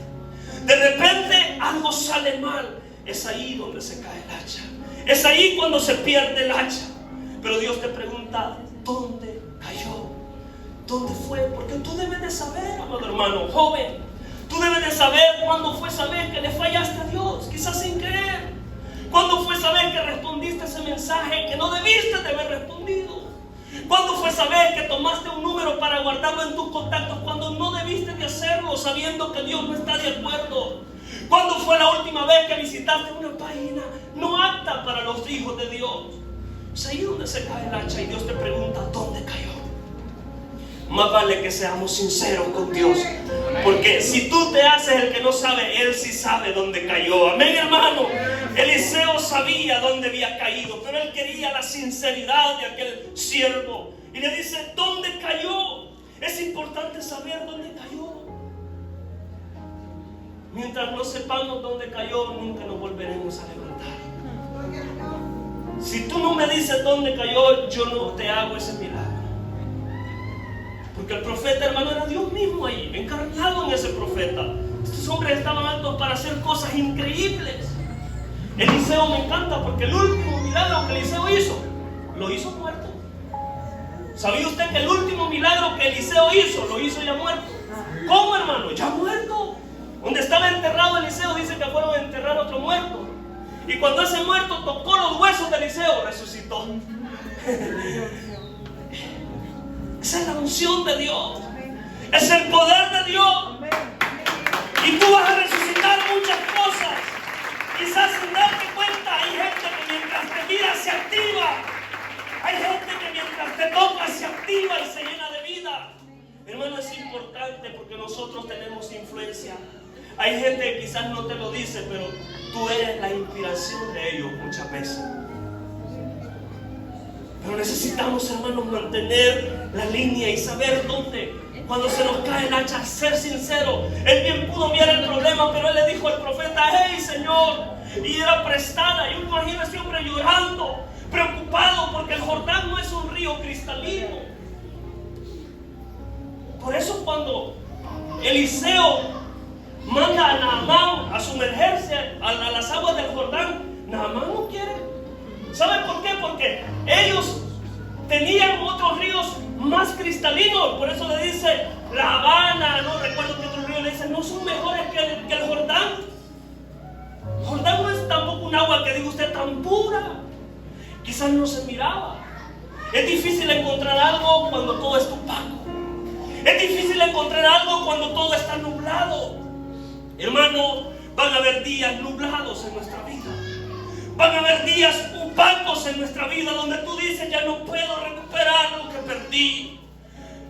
De repente algo sale mal. Es ahí donde se cae el hacha. Es ahí cuando se pierde el hacha. Pero Dios te pregunta, ¿dónde cayó? ¿Dónde fue? Porque tú debes de saber, amado hermano, joven. Tú debes de saber cuándo fue saber que le fallaste a Dios, quizás sin creer. ¿Cuándo fue saber que respondiste ese mensaje que no debiste de haber respondido? ¿Cuándo fue saber que tomaste un número para guardarlo en tus contactos cuando no debiste de hacerlo, sabiendo que Dios no está de acuerdo? ¿Cuándo fue la última vez que visitaste una página no apta para los hijos de Dios? Es ahí donde se cae el hacha y Dios te pregunta, ¿dónde cayó? Más vale que seamos sinceros con Dios, porque si tú te haces el que no sabe, Él sí sabe dónde cayó. Amén, hermano. Eliseo sabía dónde había caído, pero él quería la sinceridad de aquel siervo y le dice, ¿dónde cayó? Es importante saber dónde cayó. Mientras no sepamos dónde cayó, nunca nos volveremos a levantar. Si tú no me dices dónde cayó, yo no te hago ese milagro. Porque el profeta, hermano, era Dios mismo ahí, encarnado en ese profeta. Estos hombres estaban altos para hacer cosas increíbles. Eliseo me encanta porque el último milagro que Eliseo hizo, lo hizo muerto. ¿Sabía usted que el último milagro que Eliseo hizo, lo hizo ya muerto? ¿Cómo, hermano? Ya muerto. Donde estaba enterrado Eliseo, dice que fueron a enterrar otro muerto. Y cuando ese muerto tocó los huesos de Eliseo, resucitó. Esa es la unción de Dios. Es el poder de Dios. Y tú vas a resucitar muchas cosas. Quizás sin darte cuenta, hay gente que mientras te mira se activa. Hay gente que mientras te toca se activa y se llena de vida. Hermano, es importante porque nosotros tenemos influencia. Hay gente que quizás no te lo dice, pero tú eres la inspiración de ellos muchas veces. Pero necesitamos, hermanos, mantener la línea y saber dónde, cuando se nos cae el hacha, ser sincero. Él bien pudo ver el problema, pero él le dijo al profeta, hey, Señor, y era prestada. Yo me imagino a ese hombre llorando, preocupado, porque el Jordán no es un río cristalino. Por eso cuando Eliseo manda a Naamán a sumergerse a las aguas del Jordán, Naamán no quiere. ¿Saben por qué? Porque ellos tenían otros ríos más cristalinos. Por eso le dice La Habana, no recuerdo qué otro río le dice, no son mejores que el Jordán. Jordán no es tampoco un agua que diga usted tan pura. Quizás no se miraba. Es difícil encontrar algo cuando todo es opaco. Es difícil encontrar algo cuando todo está nublado. Hermano, van a haber días nublados en nuestra vida. Van a haber días opacos en nuestra vida donde tú dices, ya no puedo recuperar lo que perdí.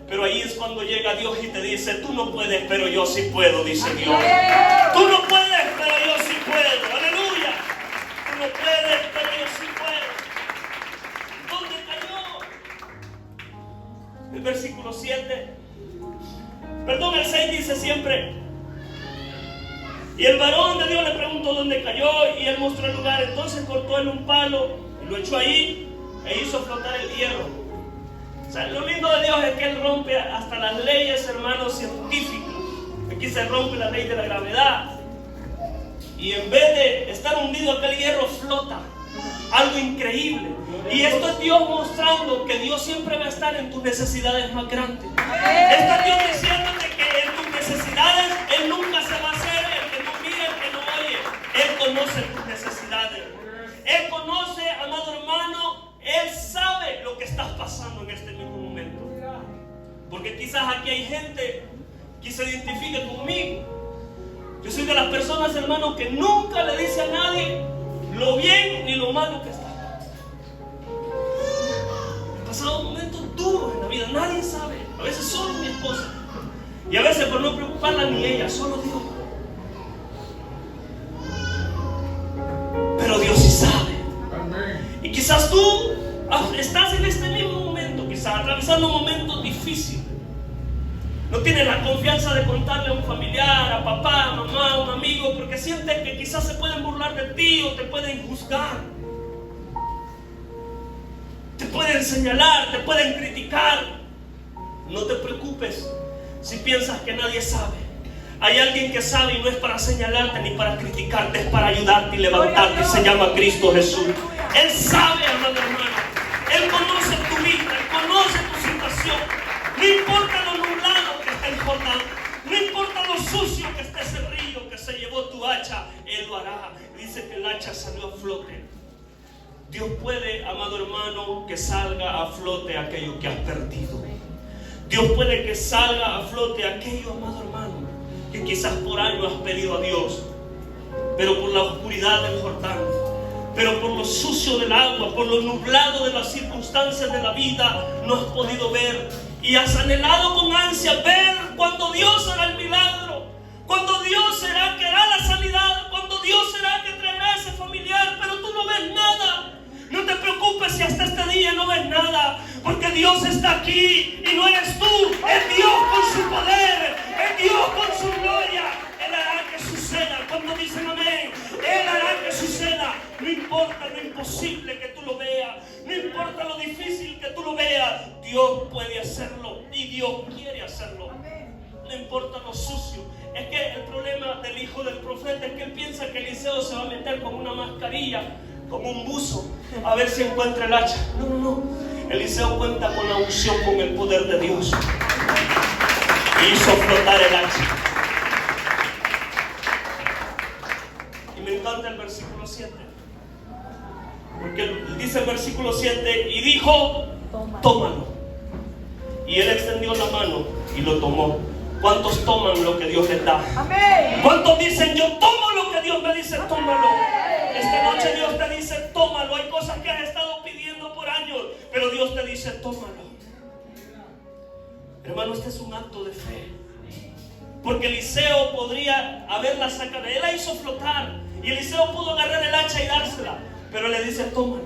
Pero ahí es cuando llega Dios y te dice, tú no puedes, pero yo sí puedo, dice Dios. Tú no puedes, pero yo sí puedo. Aleluya. Tú no puedes, pero yo sí puedo. ¿Dónde cayó? El versículo 7. El 6 dice siempre. Y el varón de Dios le preguntó dónde cayó y él mostró el lugar. Entonces cortó él un palo y lo echó ahí e hizo flotar el hierro. O sea, lo lindo de Dios es que Él rompe hasta las leyes, hermanos, científicas. Aquí se rompe la ley de la gravedad. Y en vez de estar hundido, aquel hierro flota. Algo increíble. Y esto es Dios mostrando que Dios siempre va a estar en tus necesidades más grandes. Esto es Dios diciéndote que en tus necesidades Él nunca se va a hacer el que no mira, el que no oye. Él conoce tus necesidades. Él conoce, amado hermano, Él sabe lo que estás pasando en este mismo momento. Porque quizás aquí hay gente que se identifica conmigo. Yo soy de las personas, hermano, que nunca le dice a nadie lo bien ni lo malo que está. He pasado momentos duros en la vida, nadie sabe. A veces solo mi esposa. Y a veces por no preocuparla ni ella, solo Dios. Pero Dios sí sabe. Y quizás tú estás en este mismo momento, quizás atravesando momentos difíciles. No tienes la confianza de contarle a un familiar, a papá, a mamá, a un amigo, porque sientes que quizás se pueden burlar de ti o te pueden juzgar. Te pueden señalar, te pueden criticar. No te preocupes si piensas que nadie sabe. Hay alguien que sabe y no es para señalarte ni para criticarte, es para ayudarte y levantarte. Se llama Cristo Jesús. Él sabe, amado hermano. Él conoce tu vida, Él conoce tu situación. No importa lo nublado que esté el Jordán, no importa lo sucio que esté ese río que se llevó tu hacha, Él lo hará. Dice que el hacha salió a flote. Dios puede, amado hermano, que salga a flote aquello que has perdido. Dios puede que salga a flote aquello, amado hermano, que quizás por años has pedido a Dios, pero por la oscuridad del Jordán, pero por lo sucio del agua, por lo nublado de las circunstancias de la vida, no has podido ver. Y has anhelado con ansia ver cuando Dios hará el milagro, cuando Dios será que hará la sanidad, cuando Dios será que traerá ese familiar, pero tú no ves nada. No te preocupes si hasta este día no ves nada, porque Dios está aquí y no eres tú, es Dios con su poder, es Dios con su gloria. Él hará que suceda. Cuando dicen amén, Él hará que suceda. No importa lo imposible que tú lo veas, no importa lo difícil que tú lo veas, Dios puede hacerlo y Dios quiere hacerlo. No importa lo sucio. Es que el problema del hijo del profeta es que él piensa que Eliseo se va a meter con una mascarilla, como un buzo, a ver si encuentra el hacha. No. Eliseo cuenta con la unción, con el poder de Dios. Y hizo flotar el hacha. Y me encanta el versículo 7. Porque dice el versículo 7, y dijo, tómalo. Y él extendió la mano y lo tomó. ¿Cuántos toman lo que Dios les da? Amén. ¿Cuántos dicen, yo tomo lo que Dios me dice, tómalo? Esta noche Dios te dice, tómalo. Hay cosas que has estado pidiendo por años, pero Dios te dice, tómalo. Hermano, este es un acto de fe. Porque Eliseo podría haberla sacado. Él la hizo flotar. Y Eliseo pudo agarrar el hacha y dársela. Pero le dice, tómalo.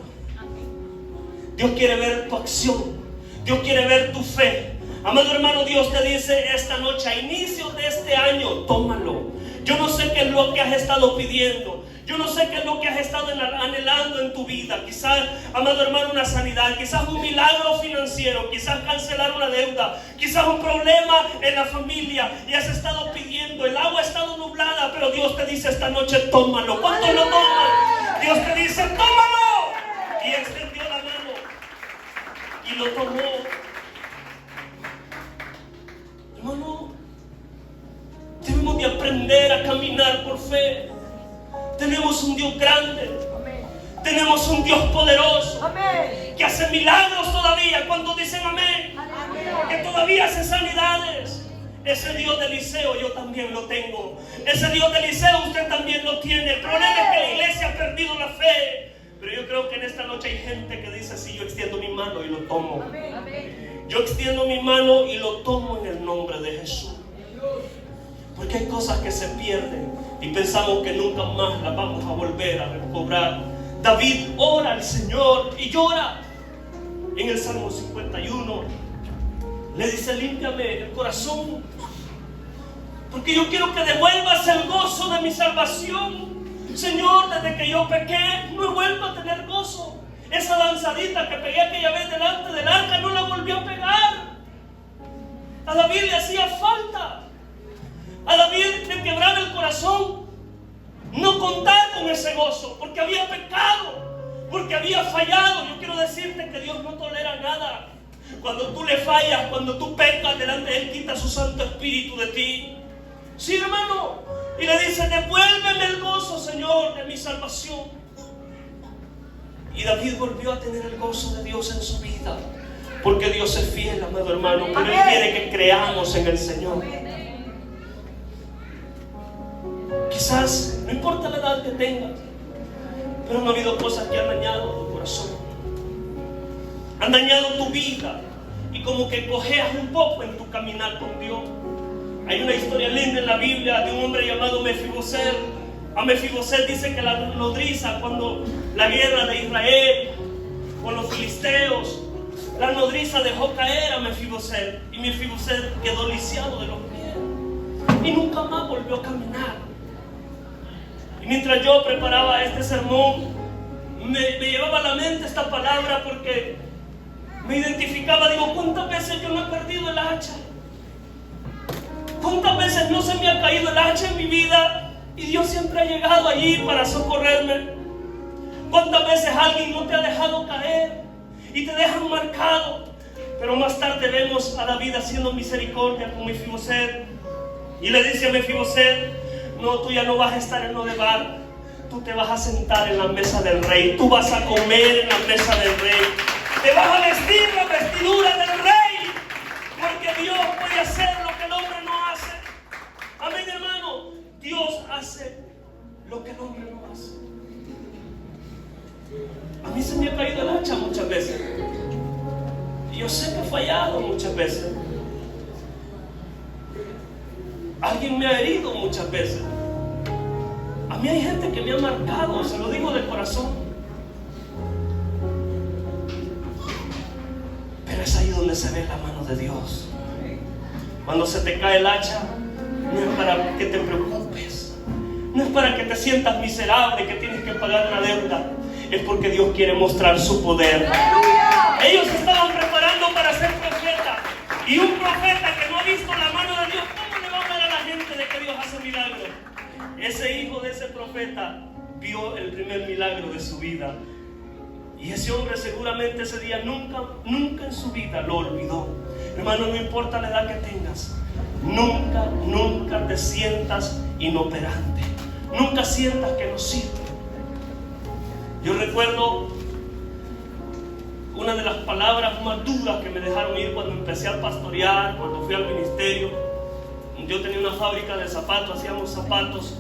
Dios quiere ver tu acción. Dios quiere ver tu fe. Amado hermano, Dios te dice esta noche, a inicios de este año, tómalo. Yo no sé qué es lo que has estado pidiendo. Yo no sé qué es lo que has estado anhelando en tu vida. Quizás, amado hermano, una sanidad. Quizás un milagro financiero. Quizás cancelar una deuda. Quizás un problema en la familia. Y has estado pidiendo. El agua ha estado nublada. Pero Dios te dice esta noche, tómalo. ¿Cuántos lo toman? Dios te dice, tómalo. Y extendió la mano. Y lo tomó. Hermano, debemos de aprender a caminar por fe. Tenemos un Dios grande. Amén. Tenemos un Dios poderoso. Amén. Que hace milagros todavía. Cuando dicen amén, amén, que todavía hace sanidades. Ese Dios de Eliseo yo también lo tengo. Ese Dios de Eliseo usted también lo tiene. El problema es que la iglesia ha perdido la fe. Pero yo creo que en esta noche hay gente que dice, sí, yo extiendo mi mano y lo tomo. Amén. Yo extiendo mi mano y lo tomo en el nombre de Jesús. Porque hay cosas que se pierden y pensamos que nunca más las vamos a volver a recobrar. David ora al Señor y llora. En el Salmo 51 le dice, límpiame el corazón, porque yo quiero que devuelvas el gozo de mi salvación. Señor, desde que yo pequé no he vuelto a tener gozo. Esa danzadita que pegué aquella vez delante del arca no la volví a pegar. A David le hacía falta. A David le quebraba el corazón no contar con ese gozo, porque había pecado, porque había fallado. Yo quiero decirte que Dios no tolera nada. Cuando tú le fallas, cuando tú pecas delante de Él, quita su Santo Espíritu de ti. Sí, hermano. Y le dice, devuélveme el gozo, Señor, de mi salvación. Y David volvió a tener el gozo de Dios en su vida, porque Dios es fiel, amado hermano. Pero Él quiere que creamos en el Señor. Quizás, no importa la edad que tengas, pero han habido cosas que han dañado tu corazón, han dañado tu vida, como que cojeas un poco en tu caminar con Dios. Hay una historia linda en la Biblia de un hombre llamado Mefiboset. A Mefiboset dice que la nodriza, cuando la guerra de Israel con los filisteos, la nodriza dejó caer a Mefiboset y Mefiboset quedó lisiado de los pies y nunca más volvió a caminar. Y mientras yo preparaba este sermón, me llevaba a la mente esta palabra porque me identificaba. Digo, ¿cuántas veces yo no he perdido el hacha? ¿Cuántas veces no se me ha caído el hacha en mi vida y Dios siempre ha llegado allí para socorrerme? ¿Cuántas veces alguien no te ha dejado caer y te dejan marcado? Pero más tarde vemos a David haciendo misericordia con Mefiboset y le dice a Mefiboset: no, tú ya no vas a estar en Lodebar, tú te vas a sentar en la mesa del rey, tú vas a comer en la mesa del rey, te vas a vestir la vestidura del rey, porque Dios puede hacer lo que el hombre no hace. Amén, hermano. Dios hace lo que el hombre no hace. A mí se me ha caído el hacha muchas veces y yo sé que he fallado muchas veces. Alguien me ha herido muchas veces. A mí hay gente que me ha marcado, se lo digo de corazón. Pero es ahí donde se ve la mano de Dios. Cuando se te cae el hacha, no es para que te preocupes, no es para que te sientas miserable, que tienes que pagar una deuda. Es porque Dios quiere mostrar su poder. Ellos estaban preparando para ser profeta, y un profeta que no ha visto la mano de Dios, ¿cómo le va a hablar a la gente de que Dios hace milagros? Ese hijo de ese profeta vio el primer milagro de su vida, y ese hombre seguramente ese día nunca en su vida lo olvidó. Hermano, no importa la edad que tengas, nunca te sientas inoperante, nunca sientas que no sirve. Yo recuerdo una de las palabras más duras que me dejaron ir cuando empecé a pastorear, cuando fui al ministerio. Yo tenía una fábrica de zapatos, hacíamos zapatos,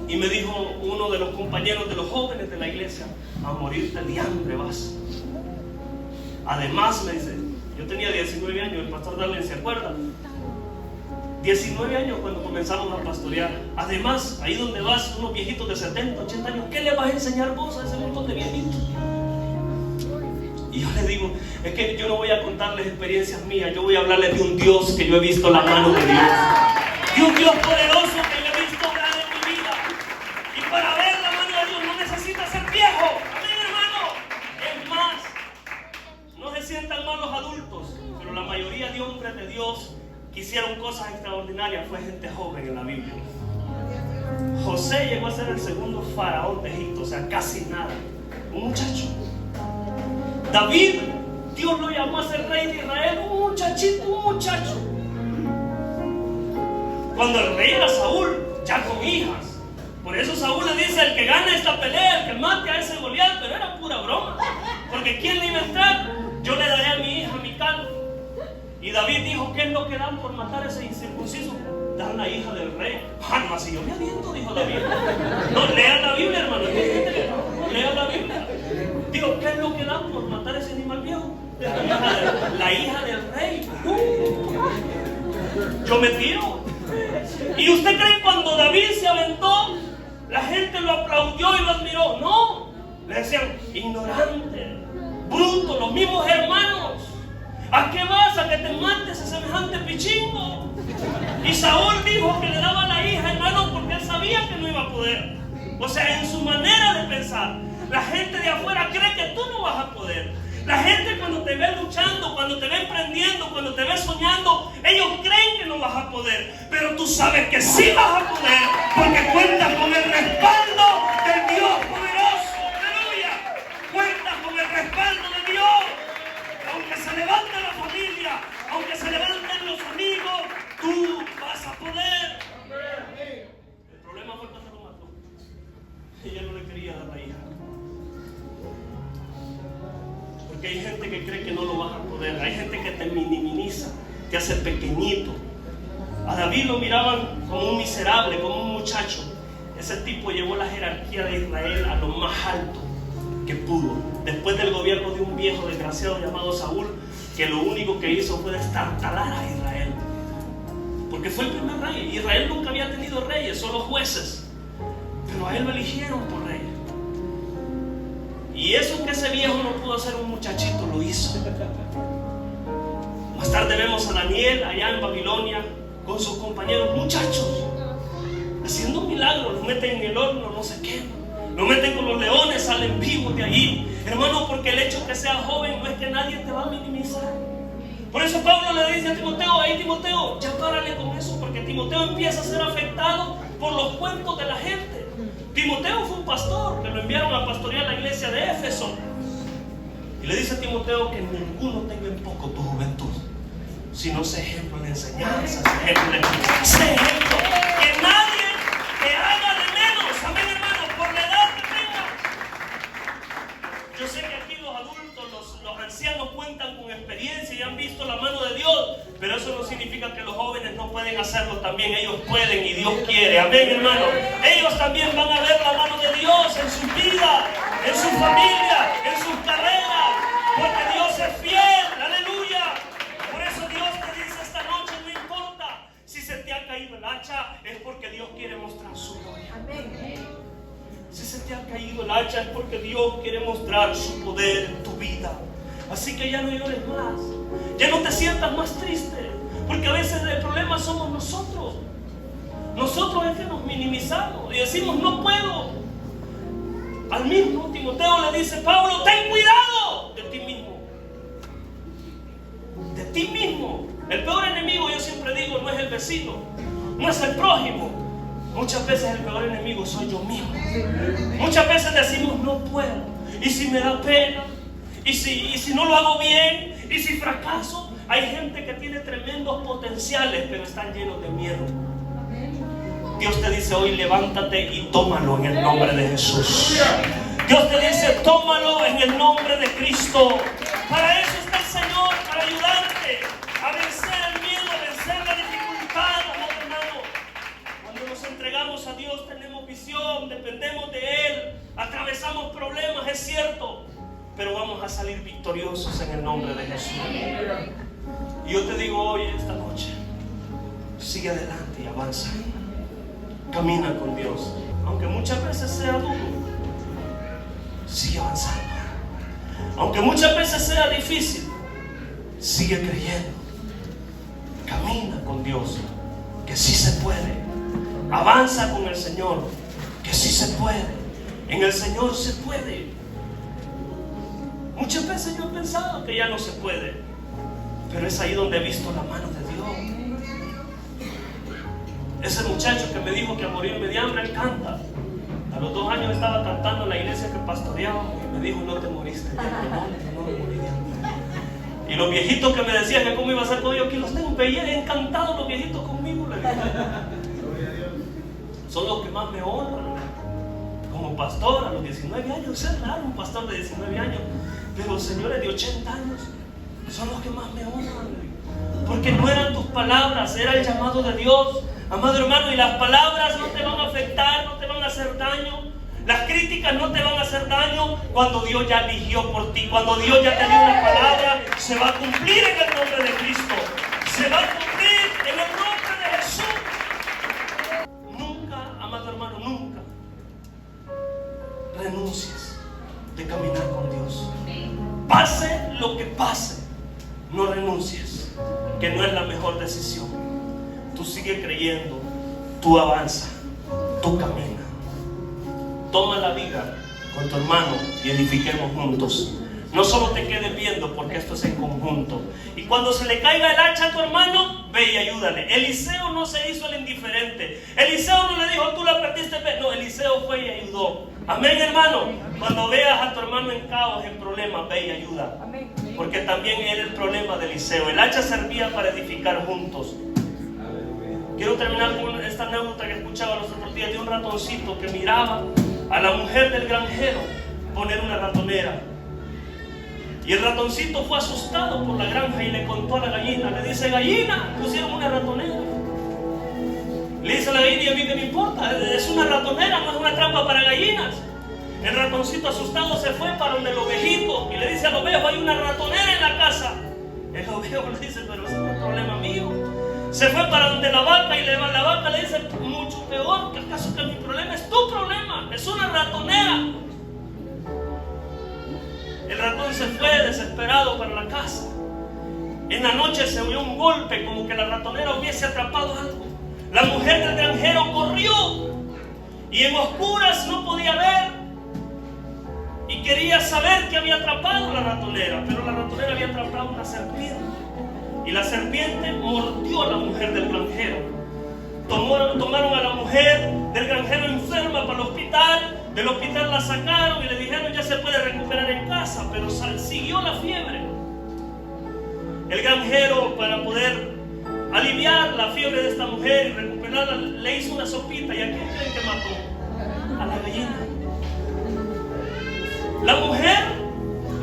y me dijo uno de los compañeros de los jóvenes de la iglesia: a morirte de hambre vas. Además, me dice, yo tenía 19 años, el pastor Darlen se acuerda, 19 años cuando comenzamos a pastorear. Además, ahí donde vas, unos viejitos de 70, 80 años, ¿qué le vas a enseñar vos a ese montón de viejitos? Y yo les digo, es que yo no voy a contarles experiencias mías, yo voy a hablarles de un Dios que yo he visto la mano de Dios, de un Dios poderoso que yo he visto obrar en mi vida. Y para ver la mano de Dios no necesita ser viejo. Amén, hermano. Es más, no se sientan mal los adultos, pero la mayoría de hombres de Dios que hicieron cosas extraordinarias fue gente joven en la Biblia. José llegó a ser el segundo faraón de Egipto, o sea, casi nada, un muchacho. David, Dios lo llamó a ser rey de Israel, un muchachito, un muchacho. Cuando el rey era Saúl, ya con hijas. Por eso Saúl le dice: el que gane esta pelea, el que mate a ese Goliat. Pero era pura broma, porque ¿quién le iba a entrar? Yo le daré a mi hija Mical. Y David dijo: ¿qué es lo que dan por matar a ese incircunciso? Dan la hija del rey. Alma, si yo me aviento, dijo David. No, lea la Biblia, hermano. Lea la Biblia. Digo, ¿qué es lo que dan por matar a ese animal viejo? La hija del rey. Yo me tiro. ¿Y usted cree que cuando David se aventó, la gente lo aplaudió y lo admiró? No. Le decían: ignorante, bruto, los mismos hermanos. ¿A qué vas? ¿A que te mates a semejante pichingo? Y Saúl dijo que le daba la hija, hermano, porque él sabía que no iba a poder. O sea, en su manera de pensar, la gente de afuera cree que tú no vas a poder. La gente, cuando te ve luchando, cuando te ve emprendiendo, cuando te ve soñando, ellos creen que no vas a poder. Pero tú sabes que sí vas a poder, porque cuentas con el respaldo del Dios poderoso. ¡Aleluya! Cuentas con el respaldo de Dios. Aunque se levante la familia, aunque se levanten los amigos, tú vas a poder. El problema fue que se lo mató. Ella no le quería dar la hija. Porque hay gente que cree que no lo vas a poder. Hay gente que te minimiza, te hace pequeñito. A David lo miraban como un miserable, como un muchacho. Ese tipo llevó la jerarquía de Israel a lo más alto que pudo. Después del gobierno de un viejo desgraciado llamado Saúl, que lo único que hizo fue destartalar a Israel. Porque fue el primer rey. Israel nunca había tenido reyes, solo jueces. Pero a él lo eligieron por rey. Y eso que ese viejo no pudo hacer, un muchachito lo hizo. Más tarde vemos a Daniel allá en Babilonia con sus compañeros, muchachos, haciendo un milagro. Los meten en el horno, no se queman. Los meten con los leones, salen vivos de allí. Hermano, porque el hecho que sea joven no es que nadie te va a minimizar. Por eso Pablo le dice a Timoteo: hey Timoteo, ya párale con eso, porque Timoteo empieza a ser afectado por los cuentos de la gente. Timoteo fue un pastor que lo enviaron a pastorear la iglesia de Éfeso. Y le dice a Timoteo que ninguno tenga en poco tu juventud, sino sé ejemplo de enseñanza, sé ejemplo que nadie te haga de menos. Amén, hermano, por la edad que tenga. Yo sé que aquí los adultos, los ancianos cuentan con experiencia y han visto la mano de Dios, pero eso no significa que los jóvenes no pueden hacerlo también. Ellos pueden y Dios quiere. Amén, hermano. Ellos también van a ver la mano de Dios en su vida, en su familia, en sus carreras, porque Dios es fiel. Aleluya. Por eso Dios te dice esta noche: no importa si se te ha caído el hacha, es porque Dios quiere mostrar su gloria. Si se te ha caído el hacha, es porque Dios quiere mostrar su poder en tu vida. Así que ya no llores más, ya no te sientas más triste, porque a veces el problema somos nosotros. Nosotros es que nos minimizamos y decimos: no puedo. Al mismo Timoteo le dice Pablo: ten cuidado de ti mismo. De ti mismo. El peor enemigo, yo siempre digo, no es el vecino, no es el prójimo. Muchas veces el peor enemigo soy yo mismo. Muchas veces decimos: no puedo, y si me da pena, y si no lo hago bien, y si fracaso. Hay gente que tiene tremendos potenciales, pero están llenos de miedo. Dios te dice hoy: levántate y tómalo en el nombre de Jesús. Dios te dice: tómalo en el nombre de Cristo. Para eso está el Señor, para ayudarte a vencer el miedo, a vencer la dificultad, amado hermano. Cuando nos entregamos a Dios tenemos visión, dependemos de Él, atravesamos problemas, es cierto, pero vamos a salir victoriosos en el nombre de Jesús. Y yo te digo hoy, esta noche, sigue adelante y avanza. Camina con Dios, aunque muchas veces sea duro, sigue avanzando. Aunque muchas veces sea difícil, sigue creyendo. Camina con Dios, que sí se puede. Avanza con el Señor, que sí se puede. En el Señor se puede. Muchas veces yo he pensado que ya no se puede, pero es ahí donde he visto la mano de Dios. Ese muchacho que me dijo que a morirme de hambre, él canta. A los 2 años estaba cantando en la iglesia que pastoreábamos y me dijo: no te moriste. No me morí de hambre. Y los viejitos que me decían que cómo iba a ser con ellos, aquí los tengo, veía encantados los viejitos conmigo. Son los que más me honran como pastor a los 19 años. Es raro un pastor de 19 años, pero los señores de 80 años son los que más me honran, porque no eran tus palabras, era el llamado de Dios. Amado hermano, y las palabras no te van a afectar, no te van a hacer daño. Las críticas no te van a hacer daño cuando Dios ya eligió por ti. Cuando Dios ya te dio una palabra, se va a cumplir en el nombre de Cristo. Se va a cumplir en el nombre de Jesús. Nunca, amado hermano, nunca renuncies de caminar con Dios. Pase lo que pase, no renuncies, que no es la mejor decisión. Tú sigue creyendo, tú avanza, tú camina. Toma la vida con tu hermano y edifiquemos juntos. No solo te quedes viendo, porque esto es en conjunto. Y cuando se le caiga el hacha a tu hermano, ve y ayúdale. Eliseo no se hizo el indiferente. Eliseo no le dijo: tú la perdiste. No, Eliseo fue y ayudó. Amén, hermano. Cuando veas a tu hermano en caos, en problemas, ve y ayuda. Porque también era el problema de Eliseo. El hacha servía para edificar juntos. Quiero terminar con esta anécdota que escuchaba los otros días de un ratoncito que miraba a la mujer del granjero poner una ratonera. Y el ratoncito fue asustado por la granja y le contó a la gallina. Le dice: gallina, pusieron una ratonera. Le dice a la gallina: y a mí qué me importa, es una ratonera, no es una trampa para gallinas. El ratoncito asustado se fue para donde el ovejito y le dice al ovejo: hay una ratonera en la casa. El ovejo le dice, pero ese no es un problema mío. Se fue para donde la vaca y la vaca le dice, mucho peor, que acaso que mi problema es tu problema, es una ratonera. El ratón se fue desesperado para la casa. En la noche se oyó un golpe, como que la ratonera hubiese atrapado algo. La mujer del granjero corrió y en oscuras no podía ver y quería saber qué había atrapado la ratonera, pero la ratonera había atrapado una serpiente y la serpiente mordió a la mujer del granjero. Tomaron a la mujer del granjero enferma para el hospital. Del hospital la sacaron y le dijeron ya se puede recuperar en casa, pero siguió la fiebre. El granjero, para poder aliviar la fiebre de esta mujer y recuperarla, le hizo una sopita. ¿Y a quién creen que mató? A la gallina. La mujer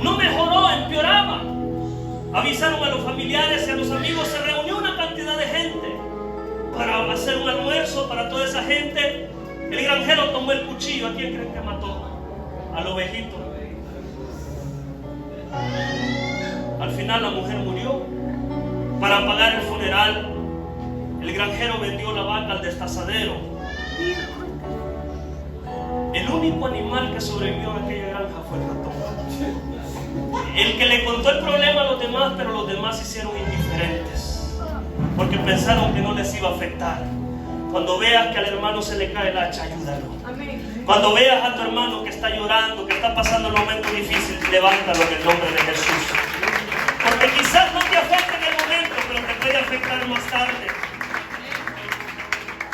no mejoró, empeoraba. Avisaron a los familiares y a los amigos, se reunió una cantidad de gente para hacer un almuerzo para toda esa gente. El granjero tomó el cuchillo. ¿A quién creen que mató? Al ovejito. Al final la mujer murió. Para pagar el funeral, el granjero vendió la vaca al destazadero. El único animal que sobrevivió en aquella granja fue el ratón. El que le contó el problema a los demás, pero los demás se hicieron indiferentes, porque pensaron que no les iba a afectar. Cuando veas que al hermano se le cae el hacha, ayúdalo. Cuando veas a tu hermano que está llorando, que está pasando un momento difícil, levántalo en el nombre de Jesús. Porque quizás no te afecte en el momento, pero te puede afectar más tarde.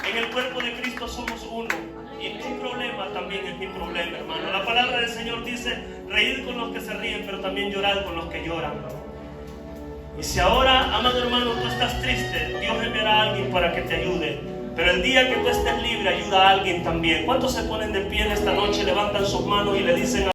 En el cuerpo de Cristo somos uno. Y tu problema también es mi problema, hermano. La palabra del Señor dice, reír con los que se ríen, pero también llorar con los que lloran. Y si ahora, amado hermano, tú estás triste, Dios enviará a alguien para que te ayude. Pero el día que tú estés libre, ayuda a alguien también. ¿Cuántos se ponen de pie en esta noche, levantan sus manos y le dicen a